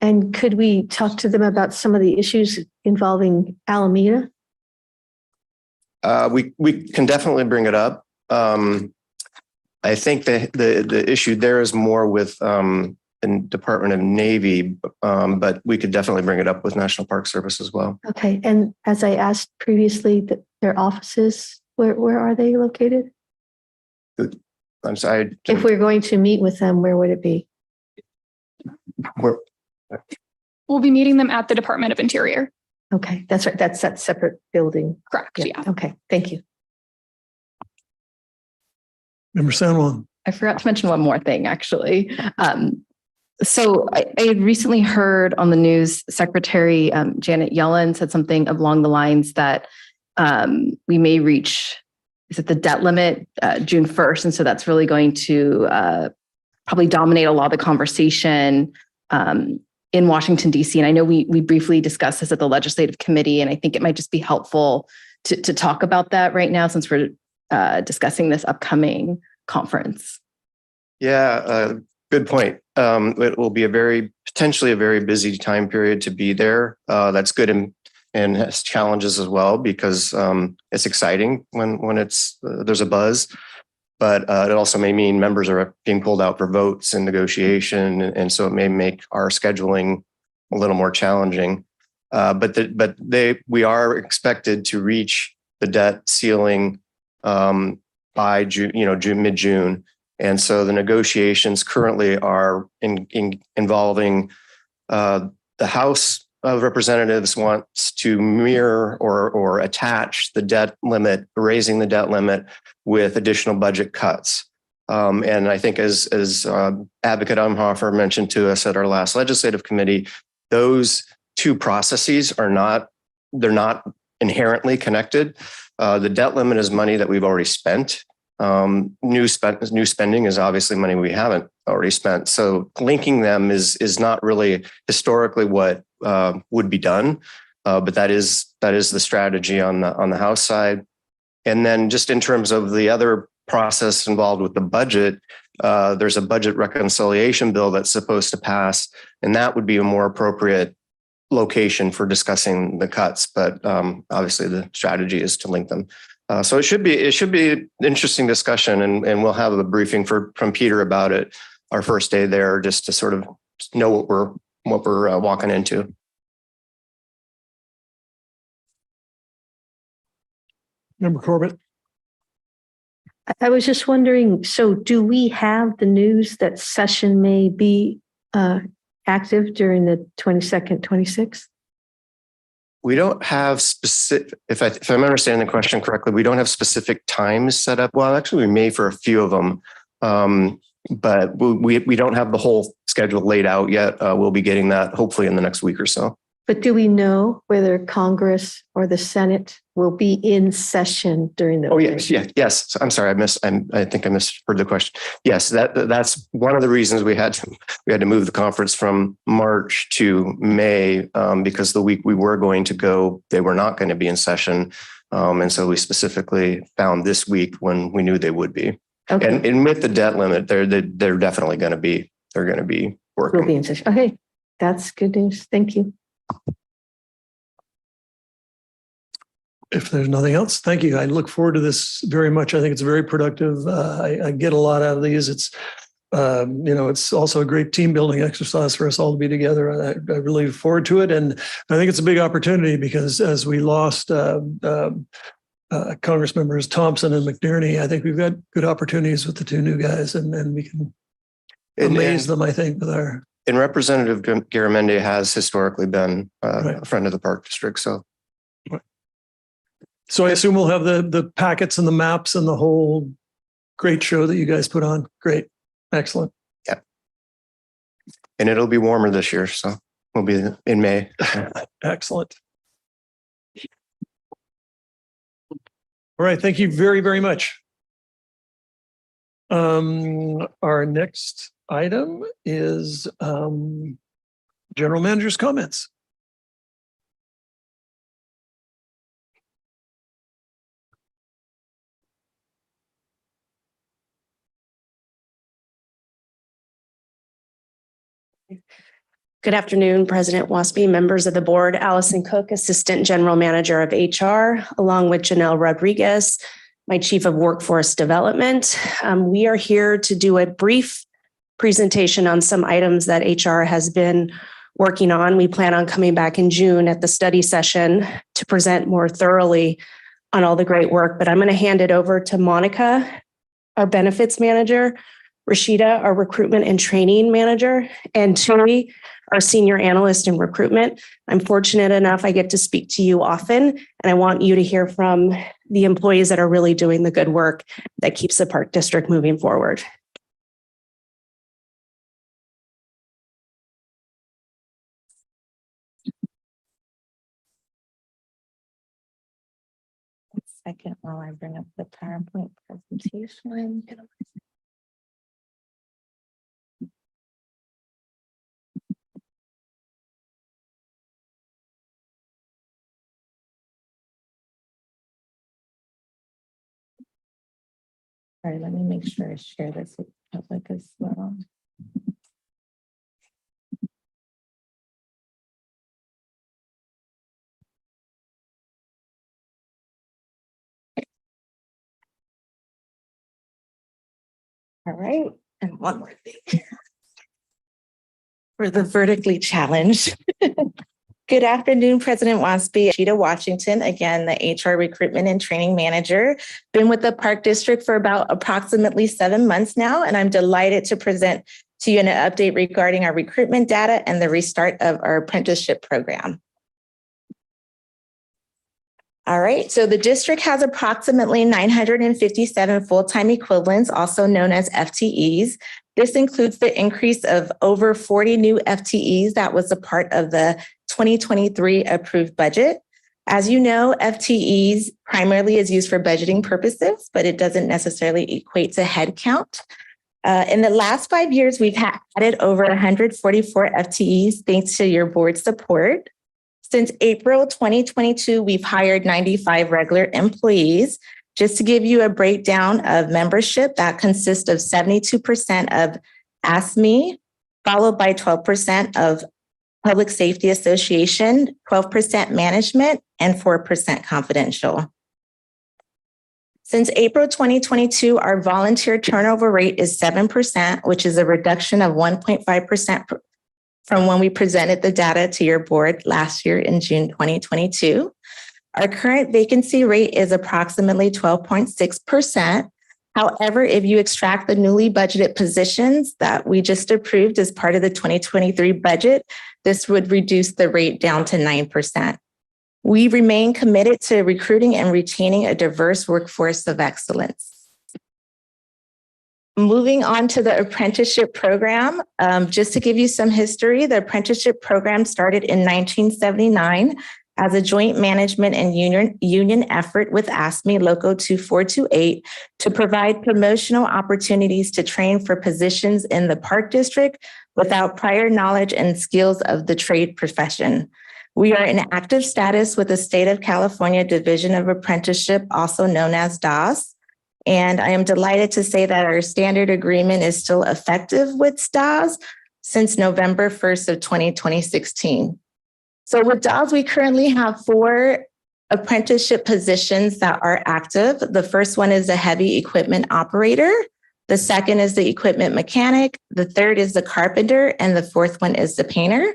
And could we talk to them about some of the issues involving Alameda? We can definitely bring it up. I think the issue there is more with the Department of Navy, but we could definitely bring it up with National Park Service as well. Okay. And as I asked previously, their offices, where are they located? I'm sorry. If we're going to meet with them, where would it be? We'll be meeting them at the Department of Interior. Okay, that's right. That's that separate building. Correct. Yeah. Okay, thank you. Member San Juan? I forgot to mention one more thing, actually. So I had recently heard on the news, Secretary Janet Yellen said something along the lines that we may reach, is it the debt limit June 1st? And so that's really going to probably dominate a lot of the conversation in Washington, DC. And I know we briefly discussed this at the legislative committee, and I think it might just be helpful to talk about that right now since we're discussing this upcoming conference. Yeah, good point. It will be potentially a very busy time period to be there. That's good and has challenges as well because it's exciting when there's a buzz. But it also may mean members are being pulled out for votes and negotiation, and so it may make our scheduling a little more challenging. We are expected to reach the debt ceiling by June, mid-June, and so the negotiations currently are involving the House of Representatives wants to mirror or attach the debt limit, raising the debt limit with additional budget cuts. And I think as Advocate Umhofer mentioned to us at our last legislative committee, those two processes they're not inherently connected. The debt limit is money that we've already spent. New spending is obviously money we haven't already spent. So linking them is not really historically what would be done, but that is the strategy on the House side. And then just in terms of the other process involved with the budget, there's a budget reconciliation bill that's supposed to pass, and that would be a more appropriate location for discussing the cuts. But obviously, the strategy is to link them. So it should be an interesting discussion, and we'll have a briefing from Peter about it our first day there, just to sort of know what we're walking into. Member Corbett. I was just wondering, so do we have the news that session may be active during the 22nd, 26th? We don't have specific, if I'm understanding the question correctly, we don't have specific times set up. Well, actually, we may for a few of them, but we don't have the whole schedule laid out yet. We'll be getting that hopefully in the next week or so. But do we know whether Congress or the Senate will be in session during the? Oh, yes. I'm sorry, I think I misheard the question. Yes, that's one of the reasons we had to move the conference from March to May, because the week we were going to go, they were not going to be in session, and so we specifically found this week when we knew they would be. Okay. And with the debt limit, they're definitely going to be. They're going to be working. We'll be in session. Okay, that's good news. Thank you. If there's nothing else, thank you. I look forward to this very much. I think it's very productive. I get a lot out of these. It's, it's also a great team building exercise for us all to be together. I really look forward to it. And I think it's a big opportunity because as we lost Congress members Thompson and McNerney, I think we've got good opportunities with the two new guys and we can amaze them, I think, with our. And Representative Garamendi has historically been a friend of the Park District. So I assume we'll have the packets and the maps and the whole great show that you guys put on. Great. Excellent. Yeah. And it'll be warmer this year. So we'll be in May. Excellent. All right. Thank you very, very much. Our next item is General Manager's comments. Good afternoon, President Waspy, members of the board. Allison Cook, Assistant General Manager of HR, along with Janelle Rodriguez, my Chief of Workforce Development. We are here to do a brief presentation on some items that HR has been working on. We plan on coming back in June at the study session to present more thoroughly on all the great work, but I'm going to hand it over to Monica, our Benefits Manager, Rashida, our Recruitment and Training Manager, and Tui, our Senior Analyst in Recruitment. I'm fortunate enough I get to speak to you often, and I want you to hear from the employees that are really doing the good work that keeps the Park District moving forward. One second while I bring up the PowerPoint presentation. All right, let me make sure I share this with the public as well. All right, and one more thing for the vertically challenged. Good afternoon, President Waspy. Rashida Washington, again, the HR Recruitment and Training Manager. Been with the Park District for about approximately 7 months now, and I'm delighted to present to you an update regarding our recruitment data and the restart of our apprenticeship program. All right, so the district has approximately 957 full-time equivalents, also known as FTEs. This includes the increase of over 40 new FTEs that was a part of the 2023 approved budget. As you know, FTEs primarily is used for budgeting purposes, but it doesn't necessarily equate to headcount. In the last 5 years, we've added over 144 FTEs thanks to your board support. Since April 2022, we've hired 95 regular employees. Just to give you a breakdown of membership, that consists of 72% of ASME, followed by 12% of Public Safety Association, 12% management, and 4% confidential. Since April 2022, our volunteer turnover rate is 7%, which is a reduction of 1.5% from when we presented the data to your board last year in June 2022. Our current vacancy rate is approximately 12.6%. However, if you extract the newly budgeted positions that we just approved as part of the 2023 budget, this would reduce the rate down to 9%. We remain committed to recruiting and retaining a diverse workforce of excellence. Moving on to the apprenticeship program, just to give you some history, the apprenticeship program started in 1979 as a joint management and union effort with ASME Loco 2428 to provide promotional opportunities to train for positions in the Park District without prior knowledge and skills of the trade profession. We are in active status with the State of California Division of Apprenticeship, also known as DAS. And I am delighted to say that our standard agreement is still effective with DAS since November 1st of 2016. So with DAS, we currently have 4 apprenticeship positions that are active. The first one is the heavy equipment operator. The second is the equipment mechanic. The third is the carpenter. And the fourth one is the painter.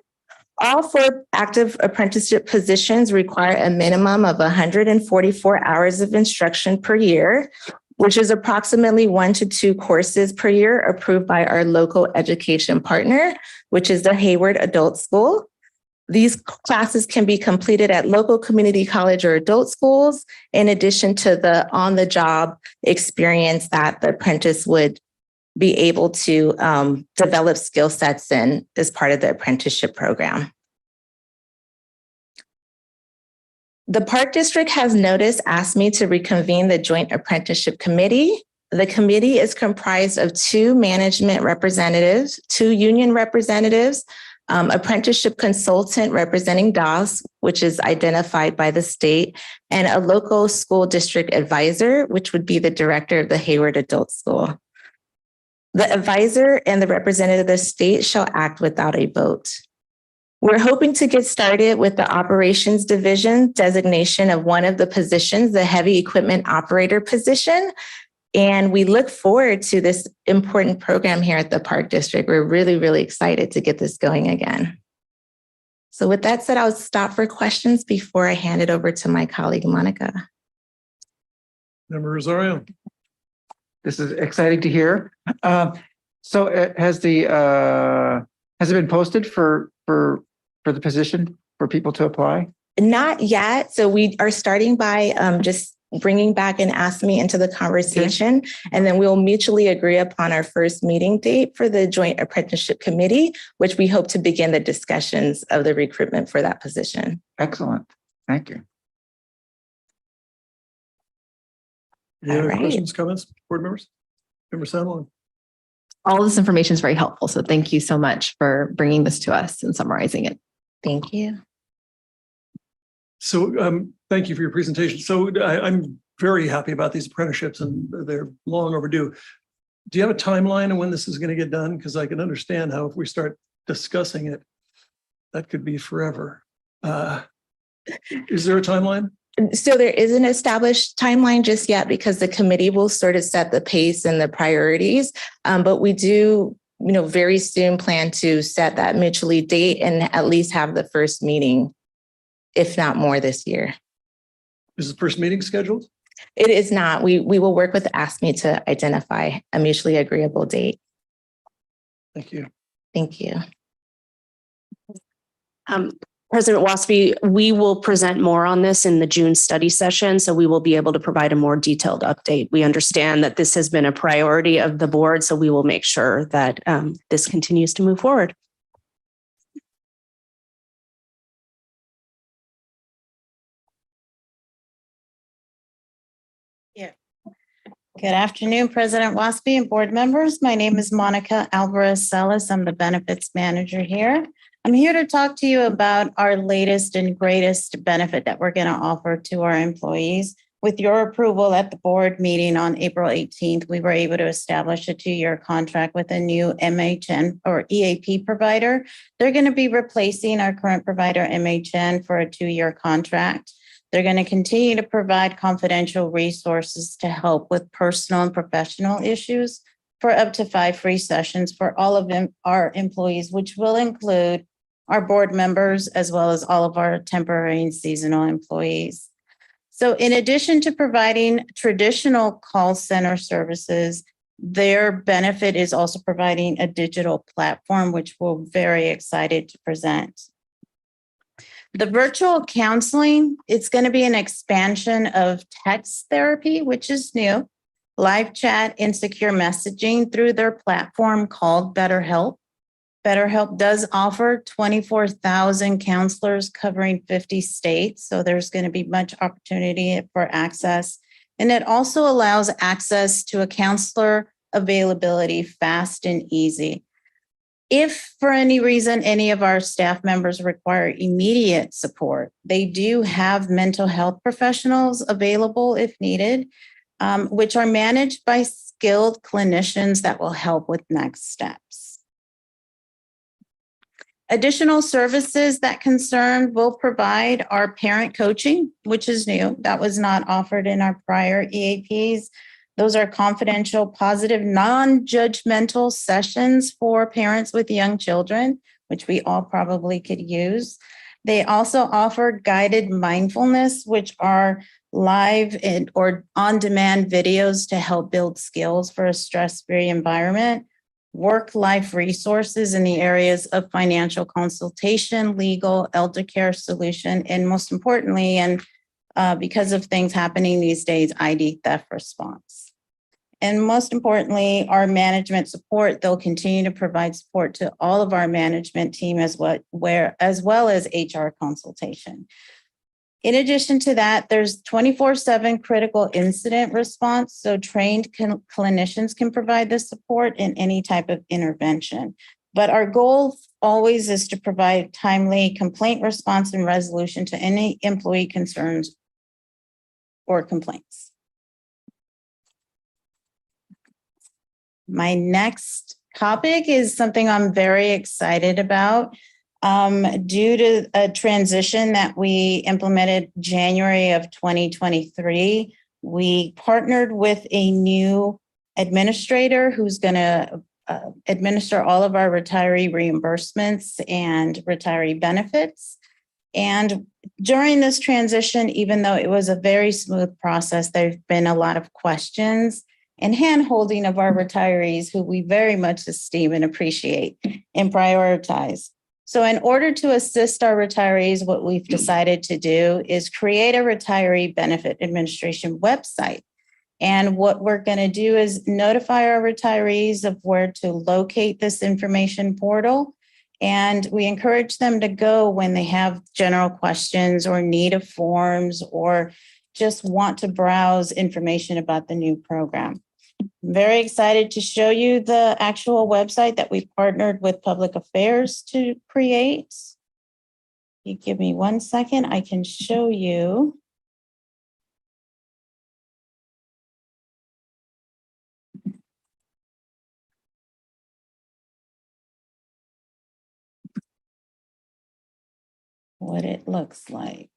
All 4 active apprenticeship positions require a minimum of 144 hours of instruction per year, which is approximately 1 to 2 courses per year approved by our local education partner, which is the Hayward Adult School. These classes can be completed at local community college or adult schools, in addition to the on-the-job experience that the apprentice would be able to develop skill sets in as part of the apprenticeship program. The Park District has noticed ASME to reconvene the Joint Apprenticeship Committee. The committee is comprised of 2 management representatives, 2 union representatives, apprenticeship consultant representing DAS, which is identified by the state, and a local school district advisor, which would be the director of the Hayward Adult School. The advisor and the representative of the state shall act without a vote. We're hoping to get started with the operations division designation of one of the positions, the heavy equipment operator position. And we look forward to this important program here at the Park District. We're really, really excited to get this going again. So with that said, I'll stop for questions before I hand it over to my colleague, Monica. Member Rosario. This is exciting to hear. So has it been posted for the position for people to apply? Not yet. So we are starting by just bringing back an ASME into the conversation, and then we'll mutually agree upon our first meeting date for the Joint Apprenticeship Committee, which we hope to begin the discussions of the recruitment for that position. Excellent. Thank you. Any other questions, comments, board members? Member Sandlin. All this information is very helpful. So thank you so much for bringing this to us and summarizing it. Thank you. So thank you for your presentation. So I'm very happy about these apprenticeships and they're long overdue. Do you have a timeline on when this is going to get done? Because I can understand how if we start discussing it, that could be forever. Is there a timeline? So there isn't an established timeline just yet because the committee will sort of set the pace and the priorities. But we do, very soon plan to set that mutually date and at least have the first meeting, if not more, this year. Is the first meeting scheduled? It is not. We will work with ASME to identify a mutually agreeable date. Thank you. Thank you. President Waspy, we will present more on this in the June study session, so we will be able to provide a more detailed update. We understand that this has been a priority of the board, so we will make sure that this continues to move forward. Good afternoon, President Waspy and board members. My name is Monica Alvarez-Celis. I'm the benefits manager here. I'm here to talk to you about our latest and greatest benefit that we're going to offer to our employees. With your approval at the board meeting on April 18th, we were able to establish a 2-year contract with a new MHN or EAP provider. They're going to be replacing our current provider, MHN, for a 2-year contract. They're going to continue to provide confidential resources to help with personal and professional issues for up to 5 free sessions for all of our employees, which will include our board members as well as all of our temporary and seasonal employees. So in addition to providing traditional call center services, their benefit is also providing a digital platform, which we're very excited to present. The virtual counseling, it's going to be an expansion of text therapy, which is new, live chat and secure messaging through their platform called BetterHelp. BetterHelp does offer 24,000 counselors covering 50 states, so there's going to be much opportunity for access. And it also allows access to a counselor availability fast and easy. If for any reason any of our staff members require immediate support, they do have mental health professionals available if needed, which are managed by skilled clinicians that will help with next steps. Additional services that Concern will provide are parent coaching, which is new. That was not offered in our prior EAPs. Those are confidential, positive, non-judgmental sessions for parents with young children, which we all probably could use. They also offer guided mindfulness, which are live or on-demand videos to help build skills for a stress-free environment. Work-life resources in the areas of financial consultation, legal, elder care solution, and most importantly, and because of things happening these days, ID theft response. And most importantly, our management support, they'll continue to provide support to all of our management team as well as HR consultation. In addition to that, there's 24/7 critical incident response. So trained clinicians can provide this support in any type of intervention. But our goal always is to provide timely complaint response and resolution to any employee concerns or complaints. My next topic is something I'm very excited about. Due to a transition that we implemented January of 2023, we partnered with a new administrator who's going to administer all of our retiree reimbursements and retiree benefits. And during this transition, even though it was a very smooth process, there's been a lot of questions and hand-holding of our retirees who we very much esteem and appreciate and prioritize. So in order to assist our retirees, what we've decided to do is create a retiree benefit administration website. And what we're going to do is notify our retirees of where to locate this information portal. And we encourage them to go when they have general questions or need of forms or just want to browse information about the new program. I'm very excited to show you the actual website that we partnered with Public Affairs to create. You give me 1 second, I can show you. What it looks like.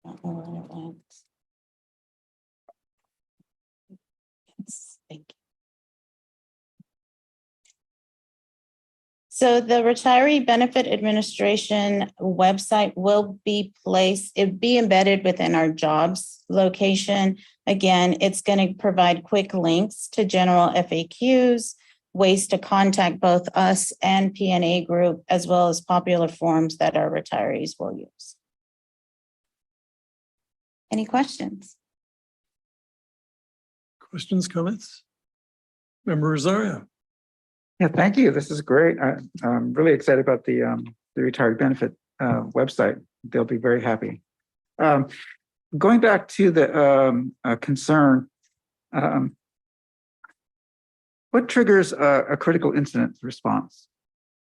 Don't know where it went. Yes, thank you. So the Retiree Benefit Administration website will be embedded within our jobs location. Again, it's going to provide quick links to general FAQs, ways to contact both us and P&A Group, as well as popular forms that our retirees will use. Any questions? Questions, comments? Member Rosario. Yeah, thank you. This is great. I'm really excited about the retired benefit website. They'll be very happy. Going back to the concern, what triggers a critical incident response,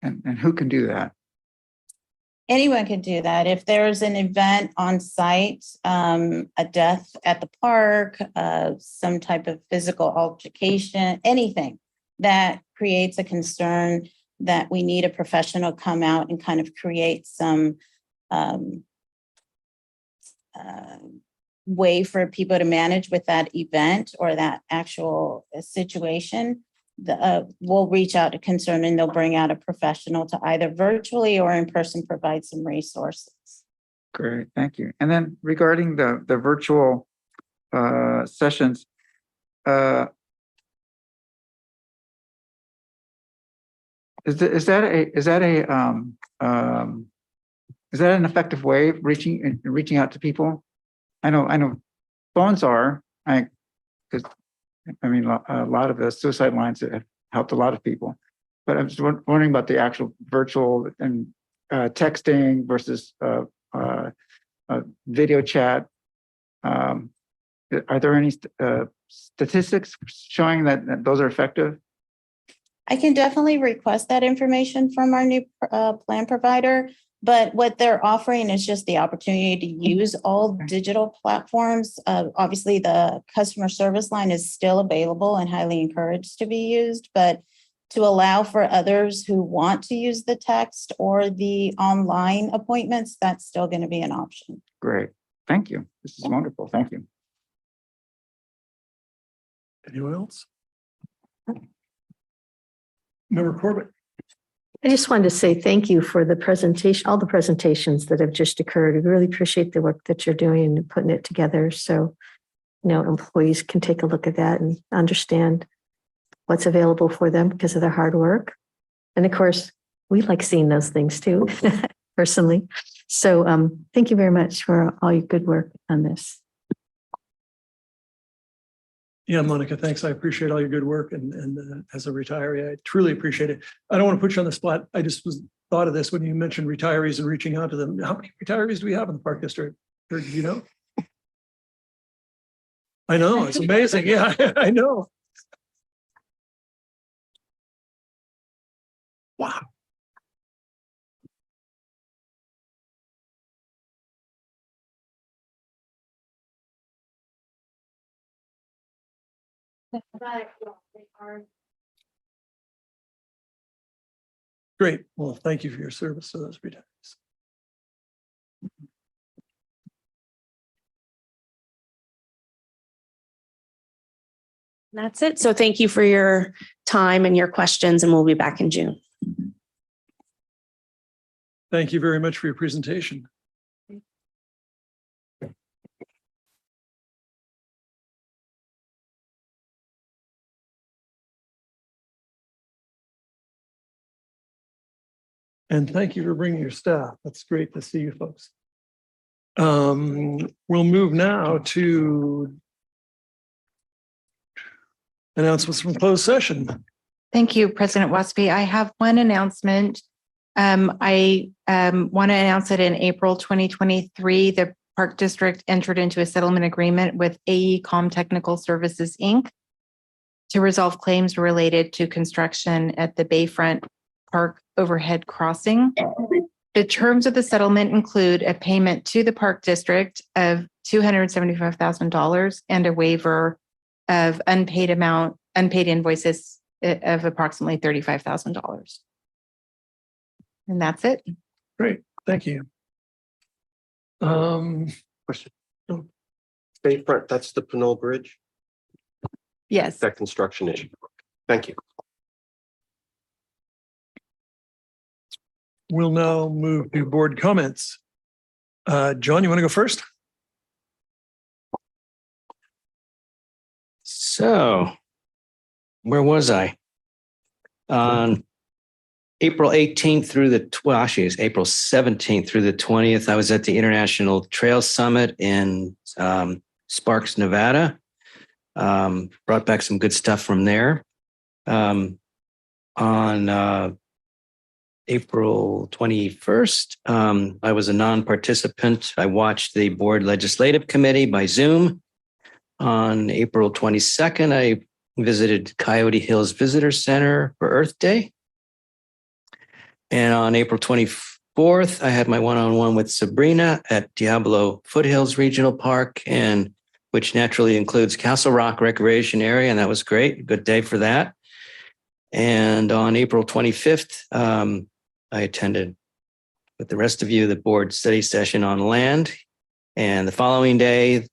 and who can do that? Anyone can do that. If there's an event on site, a death at the park, some type of physical altercation, anything that creates a concern that we need a professional come out and kind of create some way for people to manage with that event or that actual situation, we'll reach out to concern and they'll bring out a professional to either virtually or in person provide some resources. Great, thank you. And then regarding the virtual sessions, is that an effective way of reaching out to people? I know phones are, because I mean, a lot of the suicide lines have helped a lot of people, but I'm just wondering about the actual virtual and texting versus video chat. Are there any statistics showing that those are effective? I can definitely request that information from our new plan provider, but what they're offering is just the opportunity to use all digital platforms. Obviously, the customer service line is still available and highly encouraged to be used, but to allow for others who want to use the text or the online appointments, that's still going to be an option. Great, thank you. This is wonderful, thank you. Anyone else? Member Corbett. I just wanted to say thank you for the presentation, all the presentations that have just occurred. I really appreciate the work that you're doing and putting it together. So, employees can take a look at that and understand what's available for them because of their hard work. And of course, we like seeing those things too, personally. So thank you very much for all your good work on this. Yeah, Monica, thanks. I appreciate all your good work. And as a retiree, I truly appreciate it. I don't want to put you on the spot. I just thought of this when you mentioned retirees and reaching out to them. How many retirees do we have in the Park District? Or do you know? I know, it's amazing. Yeah, I know. Wow. Great. Well, thank you for your service to those retirees. That's it. So thank you for your time and your questions, and we'll be back in June. Thank you very much for your presentation. And thank you for bringing your staff. That's great to see you folks. We'll move now to announcements from closed session. Thank you, President Waspy. I have one announcement. I want to announce that in April 2023, the Park District entered into a settlement agreement with AECOM Technical Services, Inc. to resolve claims related to construction at the Bayfront Park overhead crossing. The terms of the settlement include a payment to the Park District of $275,000 and a waiver of unpaid invoices of approximately $35,000. And that's it. Great, thank you. Question. Bayfront, that's the Pinole Bridge? Yes. That construction issue. Thank you. We'll now move to board comments. John, you want to go first? So, where was I? On April 18th through actually it's April 17th through the 20th, I was at the International Trail Summit in Sparks, Nevada. Brought back some good stuff from there. On April 21st, I was a non-participant. I watched the board legislative committee by Zoom. On April 22nd, I visited Coyote Hills Visitor Center for Earth Day. And on April 4th, I had my one-on-one with Sabrina at Diablo Foothills Regional Park, and which naturally includes Castle Rock Recreation Area, and that was great. Good day for that. And on April 25th, I attended with the rest of you the board study session on land. And the following day,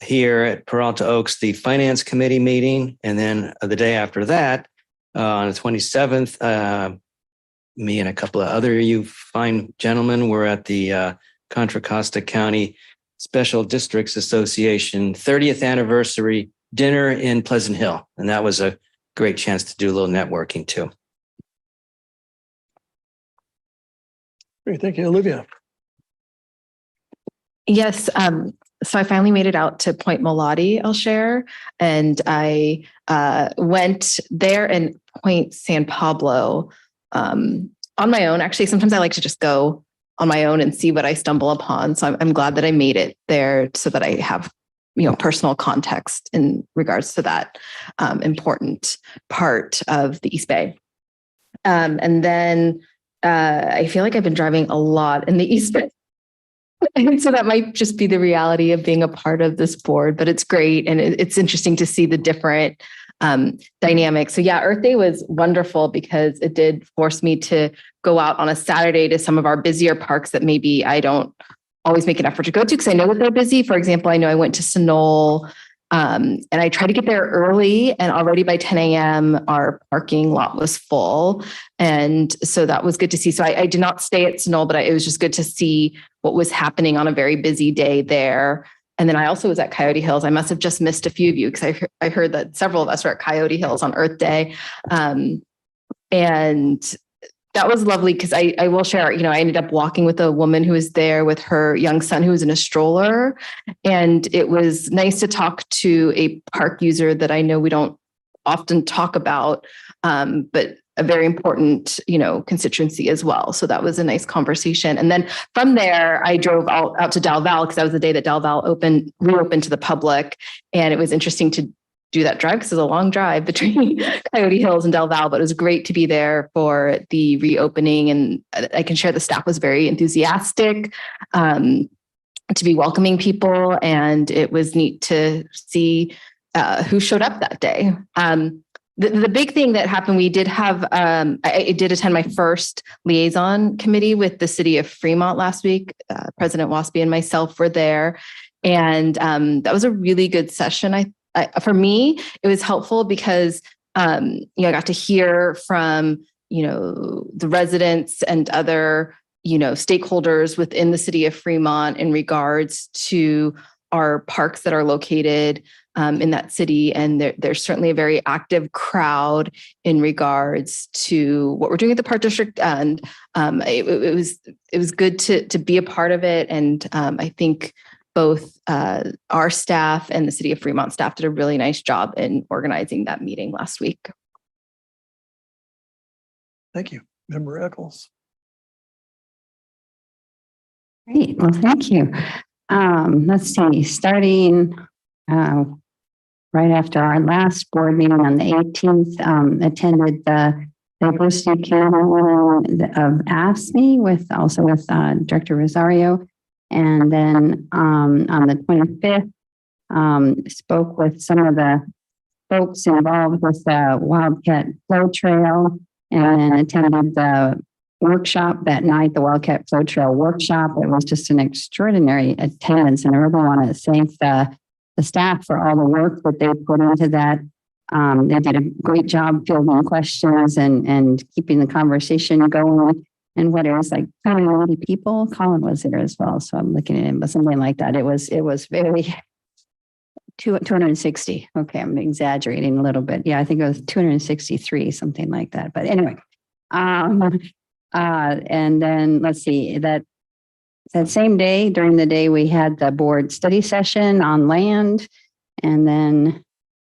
here at Peralta Oaks, the Finance Committee meeting. And then the day after that, on the 27th, me and a couple of other you fine gentlemen were at the Contra Costa County Special Districts Association 30th anniversary dinner in Pleasant Hill. And that was a great chance to do a little networking too. Great. Thank you, Olivia. Yes. So I finally made it out to Point Mulati, I'll share. And I went there in Point San Pablo on my own. Actually, sometimes I like to just go on my own and see what I stumble upon. So I'm glad that I made it there so that I have, personal context in regards to that important part of the East Bay. And then I feel like I've been driving a lot in the East Bay. And so that might just be the reality of being a part of this board, but it's great. And it's interesting to see the different dynamics. So yeah, Earth Day was wonderful because it did force me to go out on a Saturday to some of our busier parks that maybe I don't always make an effort to go to because I know that they're busy. For example, I know I went to Sunol and I tried to get there early, and already by 10 a.m. our parking lot was full. And so that was good to see. So I did not stay at Sunol, but it was just good to see what was happening on a very busy day there. And then I also was at Coyote Hills. I must have just missed a few of you because I heard that several of us were at Coyote Hills on Earth Day. And that was lovely because I will share, I ended up walking with a woman who was there with her young son who was in a stroller. And it was nice to talk to a park user that I know we don't often talk about, but a very important, constituency as well. So that was a nice conversation. And then from there, I drove out to Del Val because that was the day that Del Val reopened to the public. And it was interesting to do that drive because it was a long drive between Coyote Hills and Del Val, but it was great to be there for the reopening. And I can share the staff was very enthusiastic to be welcoming people. And it was neat to see who showed up that day. The big thing that happened, we did have, I did attend my first liaison committee with the city of Fremont last week. President Waspy and myself were there. And that was a really good session. For me, it was helpful because, I got to hear from, the residents and other, stakeholders within the city of Fremont in regards to our parks that are located in that city. And there's certainly a very active crowd in regards to what we're doing at the Park District. And it was good to be a part of it. And I think both our staff and the city of Fremont staff did a really nice job in organizing that meeting last week. Thank you. Member Eccles. Great. Well, thank you. Let's see, starting right after our last board meeting on the 18th, attended the diversity committee of AFSCME with Director Rosario. And then on the 25th, spoke with some of the folks involved with the Wildcat Flow Trail and attended the workshop that night, the Wildcat Flow Trail workshop. It was just an extraordinary attendance, and I really want to thank the staff for all the work that they put into that. They did a great job fielding questions and keeping the conversation going. And what it was like 20 people. Colin was there as well, so I'm looking at him, but something like that. It was very 260. Okay, I'm exaggerating a little bit. Yeah, I think it was 263, something like that. But anyway, and then let's see, that same day, during the day, we had the board study session on land. And then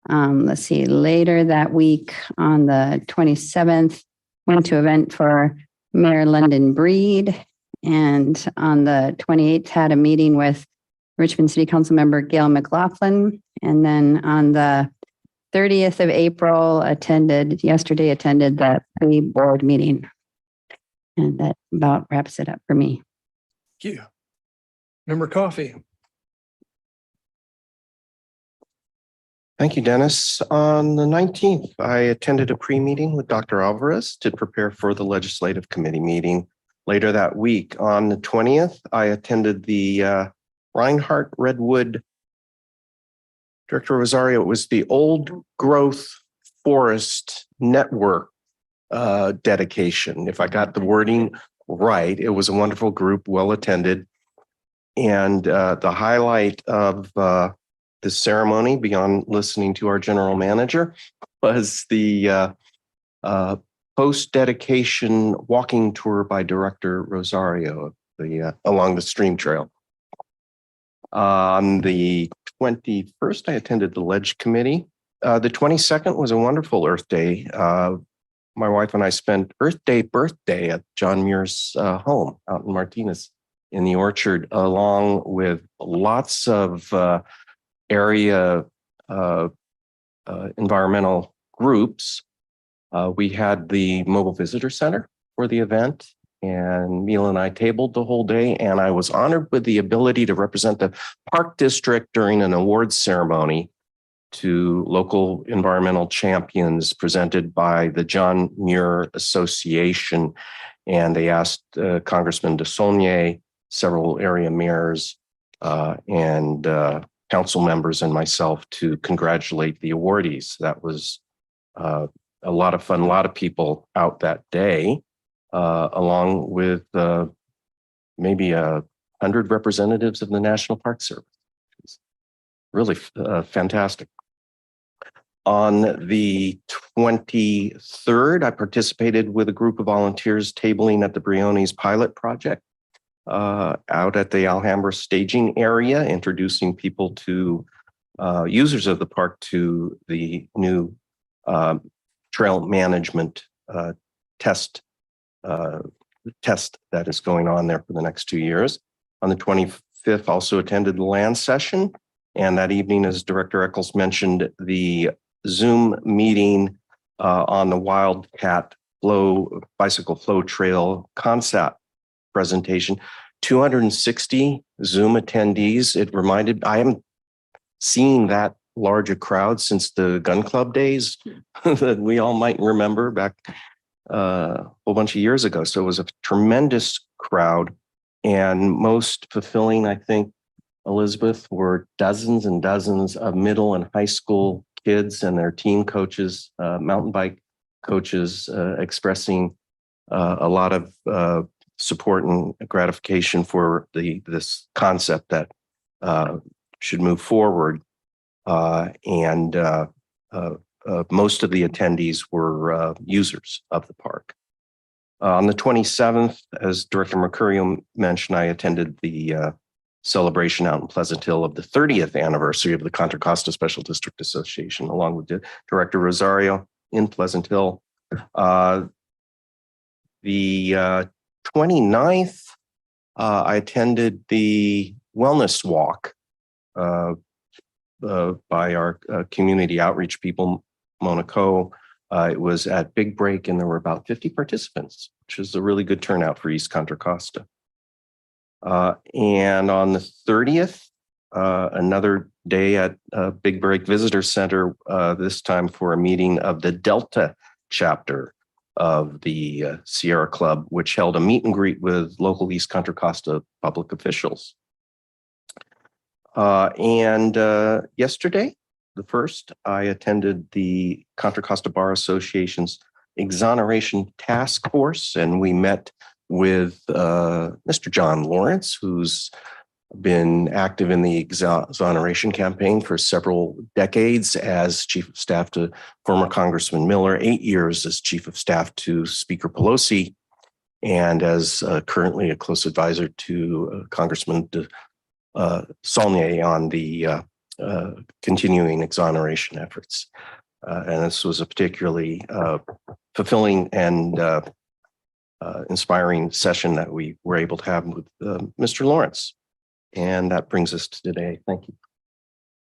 let's see, later that week on the 27th, went to an event for Mayor London Breed. And on the 28th, had a meeting with Richmond City Council member Gail McLaughlin. And then on the 30th of April, attended the pre-board meeting. And that about wraps it up for me. Thank you. Member Coffee. Thank you, Dennis. On the 19th, I attended a pre-meeting with Dr. Alvarez to prepare for the legislative committee meeting later that week. On the 20th, I attended the Reinhardt Redwood Director Rosario. It was the Old Growth Forest Network dedication. If I got the wording right, it was a wonderful group, well attended. And the highlight of the ceremony, beyond listening to our general manager, was the post-dedication walking tour by Director Rosario along the stream trail. On the 21st, I attended the Ledge Committee. The 22nd was a wonderful Earth Day. My wife and I spent Earth Day birthday at John Muir's home out in Martinez in the orchard, along with lots of area environmental groups. We had the Mobile Visitor Center for the event, and Mila and I tabled the whole day, and I was honored with the ability to represent the Park District during an awards ceremony to local environmental champions presented by the John Muir Association. And they asked Congressman DeSaulnier, several area mayors, and council members and myself to congratulate the awardees. That was a lot of fun, a lot of people out that day, along with maybe 100 representatives of the National Park Service. It's really fantastic. On the 23rd, I participated with a group of volunteers tabling at the Briones pilot project out at the Alhambra staging area, introducing people to users of the park to the new trail management test that is going on there for the next 2 years. On the 25th, also attended the land session. And that evening, as Director Eccles mentioned, the Zoom meeting on the Wildcat bicycle flow trail concept presentation. 260 Zoom attendees. It reminded, I haven't seen that large a crowd since the gun club days that we all might remember back a whole bunch of years ago. So it was a tremendous crowd, and most fulfilling, I think, Elizabeth, were dozens and dozens of middle and high school kids and their team coaches, mountain bike coaches, expressing a lot of support and gratification for this concept that should move forward. And most of the attendees were users of the park. On the 27th, as Director Mercurio mentioned, I attended the celebration out in Pleasant Hill of the 30th anniversary of the Contra Costa Special District Association, along with Director Rosario in Pleasant Hill. The 29th, I attended the wellness walk by our community outreach people, Monaco. It was at Big Break, and there were about 50 participants, which is a really good turnout for East Contra Costa. And on the 30th, another day at Big Break Visitor Center, this time for a meeting of the Delta chapter of the Sierra Club, which held a meet and greet with local East Contra Costa public officials. And yesterday, the 1st, I attended the Contra Costa Bar Association's exoneration task force, and we met with Mr. John Lawrence, who's been active in the exoneration campaign for several decades as Chief of Staff to former Congressman Miller, 8 years as Chief of Staff to Speaker Pelosi, and as currently a close advisor to Congressman Saulnier on the continuing exoneration efforts. And this was a particularly fulfilling and inspiring session that we were able to have with Mr. Lawrence. And that brings us to today. Thank you.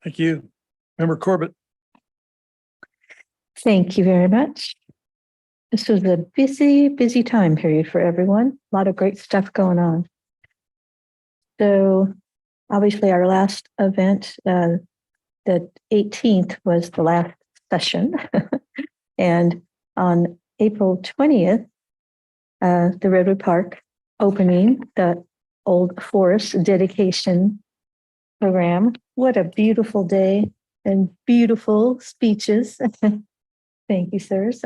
Thank you. Member Corbett. Thank you very much. This was a busy, busy time period for everyone. A lot of great stuff going on. So obviously our last event, the 18th was the last session. And on April 20th, the Redwood Park opening, the Old Forest dedication program. What a beautiful day and beautiful speeches. Thank you, sirs.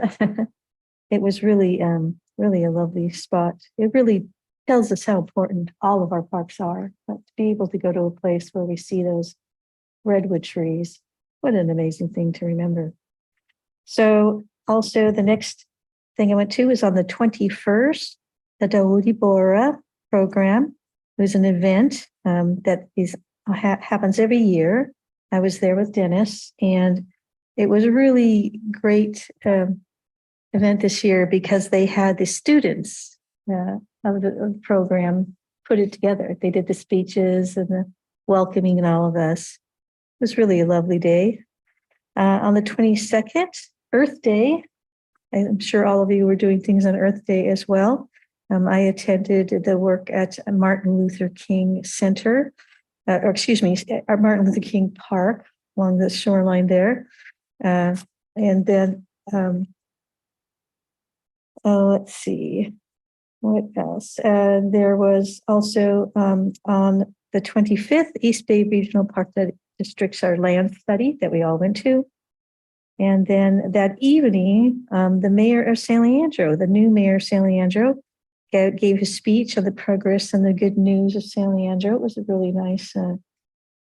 It was really, really a lovely spot. It really tells us how important all of our parks are. But to be able to go to a place where we see those redwood trees, what an amazing thing to remember. So also the next thing I went to was on the 21st, the Dawoodi Bohra program. It was an event that happens every year. I was there with Dennis, and it was a really great event this year because they had the students of the program put it together. They did the speeches and the welcoming and all of us. It was really a lovely day. On the 22nd, Earth Day, I'm sure all of you were doing things on Earth Day as well. I attended the work at Martin Luther King Center, Martin Luther King Park along the shoreline there. And then, let's see, what else? There was also on the 25th, East Bay Regional Park District's our land study that we all went to. And then that evening, the mayor of San Leandro, the new mayor of San Leandro, gave his speech on the progress and the good news of San Leandro. It was a really nice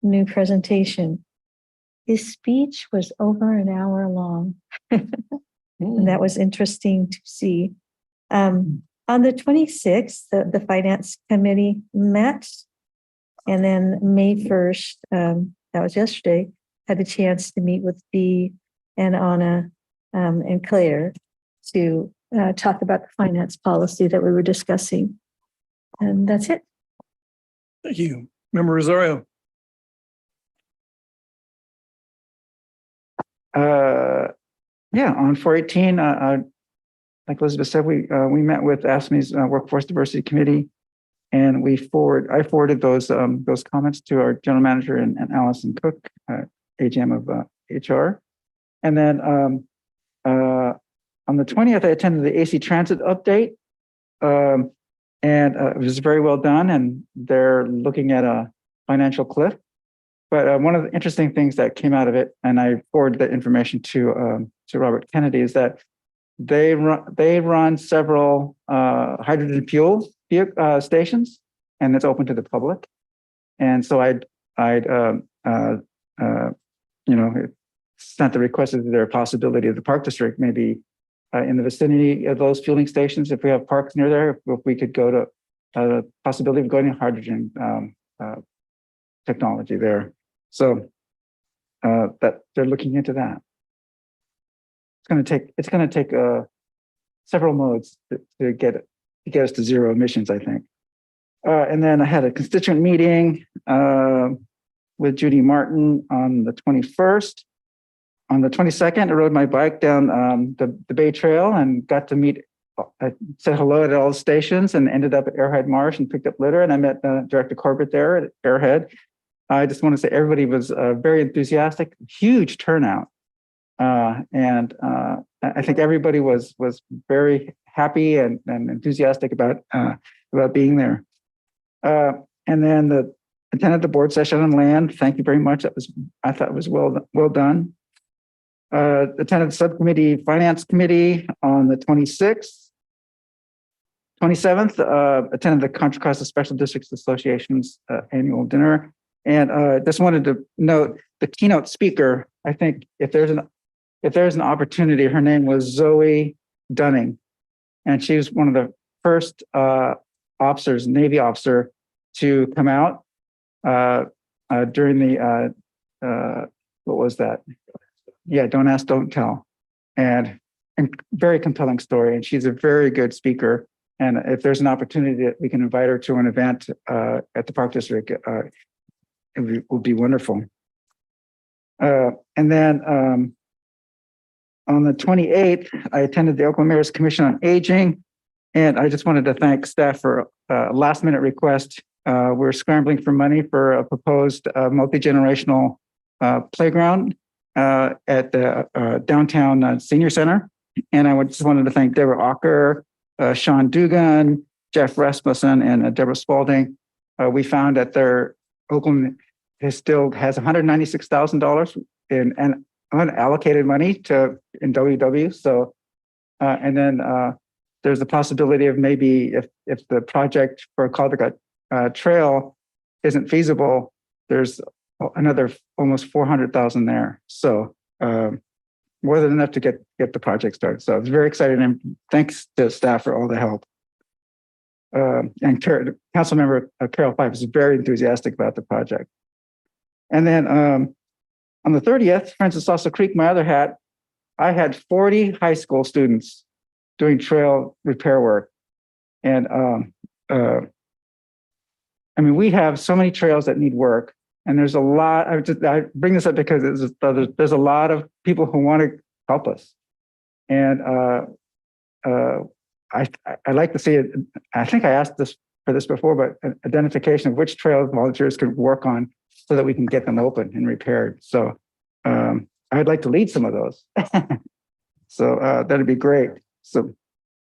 new presentation. His speech was over an hour long. And that was interesting to see. On the 26th, the finance committee met. And then May 1st, that was yesterday, had a chance to meet with Dee and Anna and Claire to talk about the finance policy that we were discussing. And that's it. Thank you. Member Rosario. Yeah, on 418, like Elizabeth said, we met with ASME's Workforce Diversity Committee, and I forwarded those comments to our general manager and Allison Cook, AGM of HR. And then on the 20th, I attended the AC Transit update, and it was very well done. And they're looking at a financial cliff. But one of the interesting things that came out of it, and I forwarded that information to Robert Kennedy, is that they run several hydrogen fuel stations, and it's open to the public. And so I'd sent the request, is there a possibility of the Park District maybe in the vicinity of those fueling stations, if we have parks near there, if we could go to the possibility of going to hydrogen technology there. So that they're looking into that. It's going to take several modes to get us to zero emissions, I think. And then I had a constituent meeting with Judy Martin on the 21st. On the 22nd, I rode my bike down the Bay Trail and got to meet, I said hello at all the stations and ended up at Airhead Marsh and picked up litter. And I met Director Corbett there at Airhead. I just want to say everybody was very enthusiastic, huge turnout. And I think everybody was very happy and enthusiastic about being there. And then attended the board session on land. Thank you very much. I thought it was well done. Attended the subcommittee finance committee on the 26th. 27th, attended the Contra Costa Special Districts Association's annual dinner. And just wanted to note the keynote speaker. I think if there's an opportunity, her name was Zoe Dunning, and she was one of the first officers, Navy officer, to come out during the what was that? Yeah, Don't Ask, Don't Tell, and very compelling story. And she's a very good speaker. And if there's an opportunity that we can invite her to an event at the Park District, it would be wonderful. And then On the 28th, I attended the Oakland Mayor's Commission on Aging. And I just wanted to thank staff for a last minute request. We're scrambling for money for a proposed multi-generational playground at the downtown senior center. And I just wanted to thank Deborah Ocker, Sean Dugan, Jeff Rasmussen, and Deborah Spalding. We found that their Oakland still has $196,000 in unallocated money in WW. So, and then there's the possibility of maybe if the project for Caldecott Trail isn't feasible, there's another almost 400,000 there. So more than enough to get the project started. So it's very exciting, and thanks to staff for all the help. And Councilmember Carol Pfeiffer is very enthusiastic about the project. And then on the 30th, Francis Salsa Creek, my other hat, I had 40 high school students doing trail repair work. And I mean, we have so many trails that need work, and there's a lot. I bring this up because there's a lot of people who want to help us. And I like to see it. I think I asked for this before, but identification of which trails volunteers can work on so that we can get them open and repaired. So I'd like to lead some of those. So that'd be great. So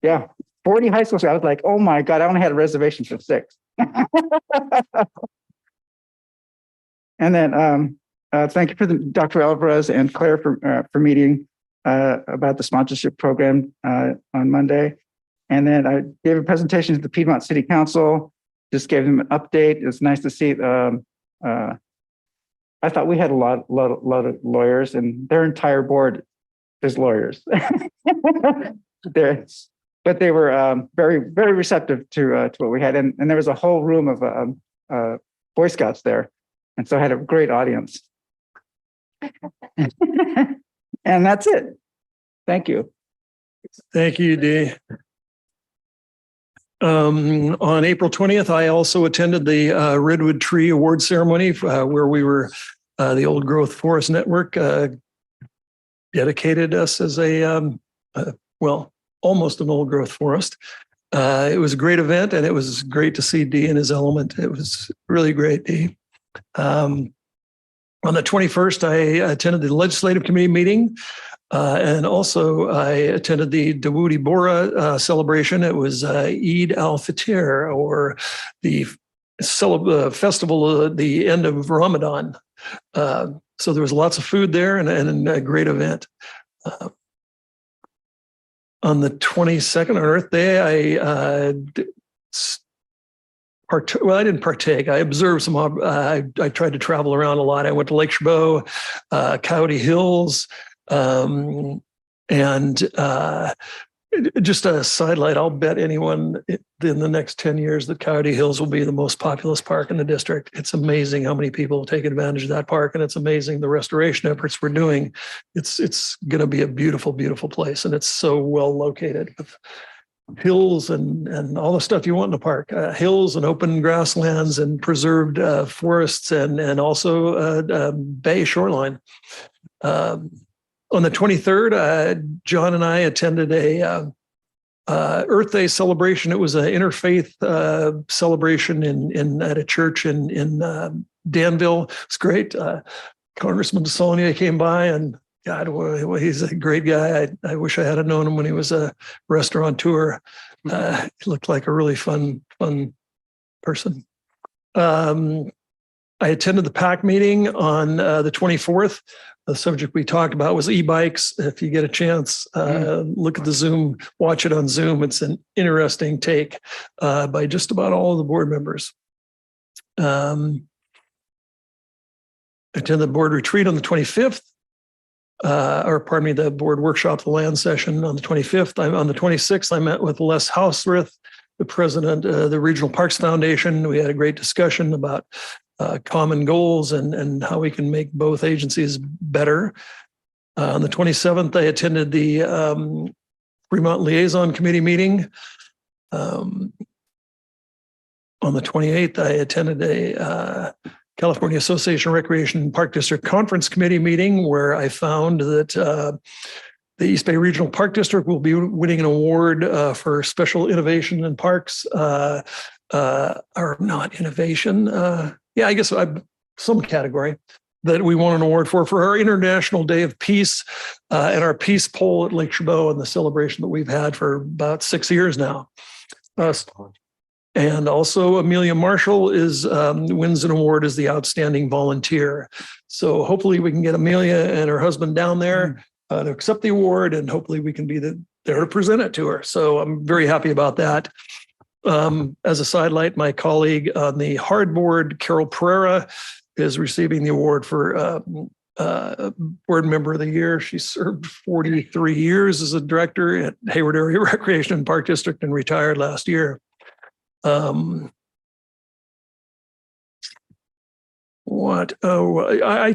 yeah, 40 high schools. I was like, oh my God, I only had a reservation for 6. And then thank you for Dr. Alvarez and Claire for meeting about the sponsorship program on Monday. And then I gave a presentation to the Piedmont City Council, just gave them an update. It's nice to see. I thought we had a lot of lawyers, and their entire board is lawyers. But they were very, very receptive to what we had. And there was a whole room of Boy Scouts there. And so I had a great audience. And that's it. Thank you. Thank you, Dee. On April 20th, I also attended the Redwood Tree Award Ceremony where we were, the Old Growth Forest Network dedicated us as almost an old growth forest. It was a great event, and it was great to see Dee in his element. It was really great, Dee. On the 21st, I attended the Legislative Committee meeting. And also I attended the Dawoodi Bohra celebration. It was Eid al-Fitr, or the festival at the end of Ramadan. So there was lots of food there and a great event. On the 22nd, on Earth Day, I didn't partake. I observed some. I tried to travel around a lot. I went to Lake Chabot, Coyote Hills. Just a sidelight, I'll bet anyone in the next 10 years that Coyote Hills will be the most populous park in the district. It's amazing how many people take advantage of that park, and it's amazing the restoration efforts we're doing. It's going to be a beautiful, beautiful place, and it's so well located with hills and all the stuff you want in a park. Hills and open grasslands and preserved forests and also bay shoreline. On the 23rd, John and I attended a Earth Day celebration. It was an interfaith celebration at a church in Danville. It's great. Congressman DeSaulnier came by, and God, he's a great guy. I wish I had known him when he was a restaurateur. He looked like a really fun person. I attended the PAC meeting on the 24th. The subject we talked about was e-bikes. If you get a chance, look at the Zoom, watch it on Zoom. It's an interesting take by just about all of the board members. Attended the board retreat on the 25th, the board workshop, the land session on the 25th. On the 26th, I met with Les Hausrith, the president of the Regional Parks Foundation. We had a great discussion about common goals and how we can make both agencies better. On the 27th, I attended the Fremont Liaison Committee meeting. On the 28th, I attended a California Association of Recreation and Park District Conference Committee meeting where I found that The East Bay Regional Park District will be winning an award for special innovation in parks, or not innovation. Yeah, I guess some category that we won an award for our International Day of Peace and our Peace Pole at Lake Chabot and the celebration that we've had for about 6 years now. And also Amelia Marshall wins an award as the outstanding volunteer. So hopefully we can get Amelia and her husband down there to accept the award, and hopefully we can be there to present it to her. So I'm very happy about that. As a sidelight, my colleague on the hard board, Carol Pereira, is receiving the award for Board Member of the Year. She served 43 years as a director at Hayward Area Recreation and Park District and retired last year. I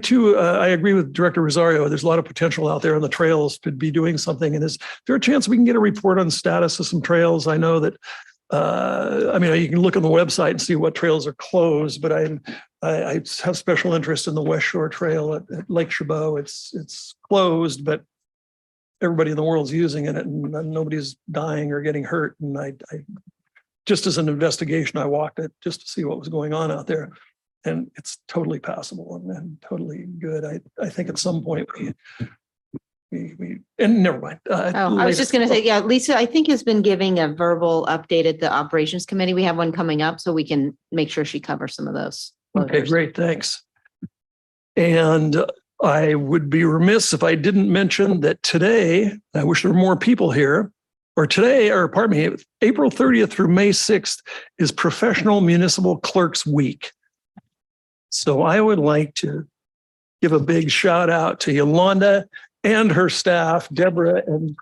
too agree with Director Rosario. There's a lot of potential out there on the trails to be doing something. And is there a chance we can get a report on the status of some trails? I know that you can look on the website and see what trails are closed, but I have special interest in the West Shore Trail at Lake Chabot. It's closed, but everybody in the world's using it, and nobody's dying or getting hurt. And I just as an investigation, I walked it just to see what was going on out there, and it's totally passable and totally good. I think at some point we and never mind. I was just going to say, yeah, Lisa, I think has been giving a verbal update at the operations committee. We have one coming up, so we can make sure she covers some of those. Okay, great. Thanks. And I would be remiss if I didn't mention that today, I wish there were more people here, April 30th through May 6th is Professional Municipal Clerks Week. So I would like to give a big shout out to Yolanda and her staff, Deborah and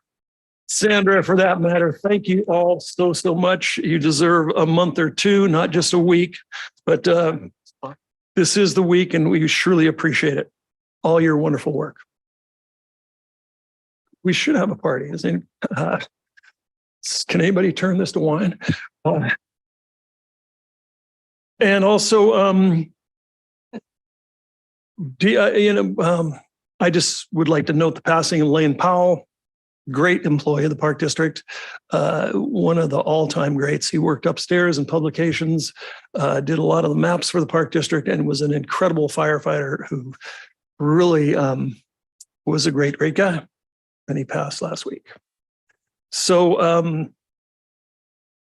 Sandra, for that matter. Thank you all so much. You deserve a month or two, not just a week, but this is the week, and we surely appreciate it. All your wonderful work. We should have a party. Can anybody turn this to wine? And also, I just would like to note the passing of Lane Powell, great employee of the Park District, one of the all-time greats. He worked upstairs in publications, did a lot of the maps for the Park District, and was an incredible firefighter who really was a great guy. And he passed last week. So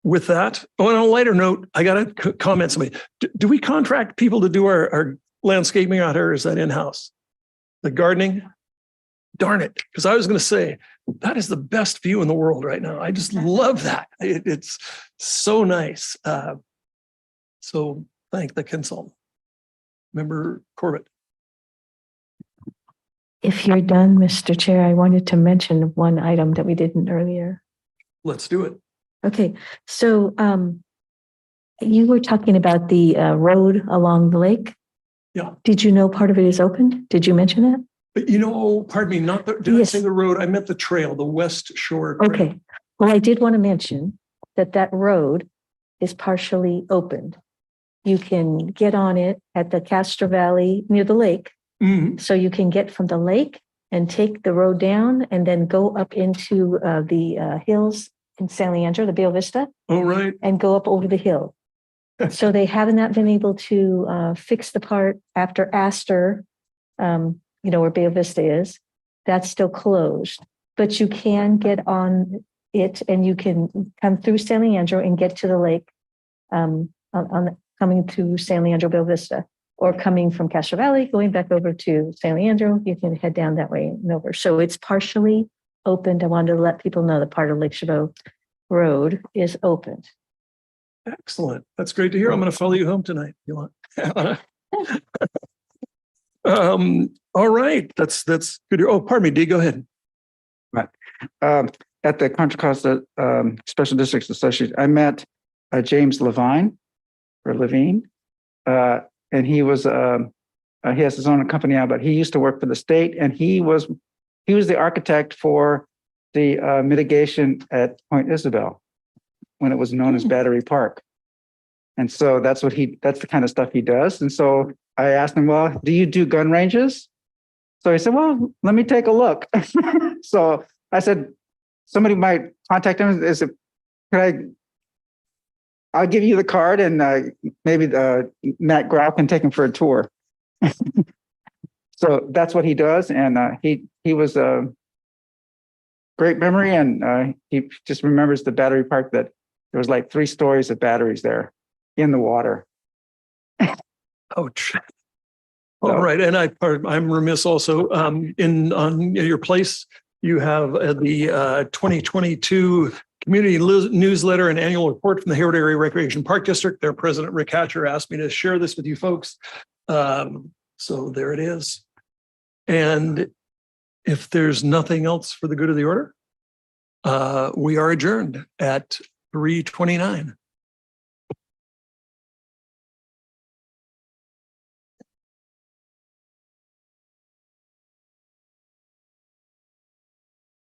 with that, on a lighter note, I got to comment somebody. Do we contract people to do our landscaping out here? Or is that in-house? The gardening? Darn it. Because I was going to say, that is the best view in the world right now. I just love that. It's so nice. So thank the consultant. Member Corbett. If you're done, Mr. Chair, I wanted to mention one item that we didn't earlier. Let's do it. Okay, so you were talking about the road along the lake. Yeah. Did you know part of it is open? Did you mention that? But pardon me, did I say the road? I meant the trail, the West Shore Trail. Okay. Well, I did want to mention that road is partially opened. You can get on it at the Castro Valley near the lake. Mm-hmm. So you can get from the lake and take the road down and then go up into the hills in San Leandro, the Bella Vista. Oh, right. And go up over the hill. So they have not been able to fix the part after Astor, where Bella Vista is. That's still closed. But you can get on it and you can come through San Leandro and get to the lake coming to San Leandro, Bella Vista. Or coming from Castro Valley, going back over to San Leandro, you can head down that way and over. So it's partially opened. I wanted to let people know that part of Lake Chabot Road is opened. Excellent. That's great to hear. I'm going to follow you home tonight. You want? All right. That's good. Oh, pardon me, Dee, go ahead. Right. At the Contra Costa Special Districts Association, I met James Levine. And he was, he has his own company now, but he used to work for the state, and he was the architect for the mitigation at Point Isabel when it was known as Battery Park. And so that's the kind of stuff he does. And so I asked him, well, do you do gun ranges? So he said, well, let me take a look. So I said, somebody might contact him. Is it, I'll give you the card and maybe Matt Grau can take him for a tour. So that's what he does. And he was a great memory. And he just remembers the battery park that there was like 3 stories of batteries there in the water. Ouch. All right. And I'm remiss also on your place. You have the 2022 Community Newsletter and Annual Report from the Hayward Area Recreation Park District. Their president, Rick Hatcher, asked me to share this with you folks. So there it is. And if there's nothing else for the good of the order, we are adjourned at 3:29.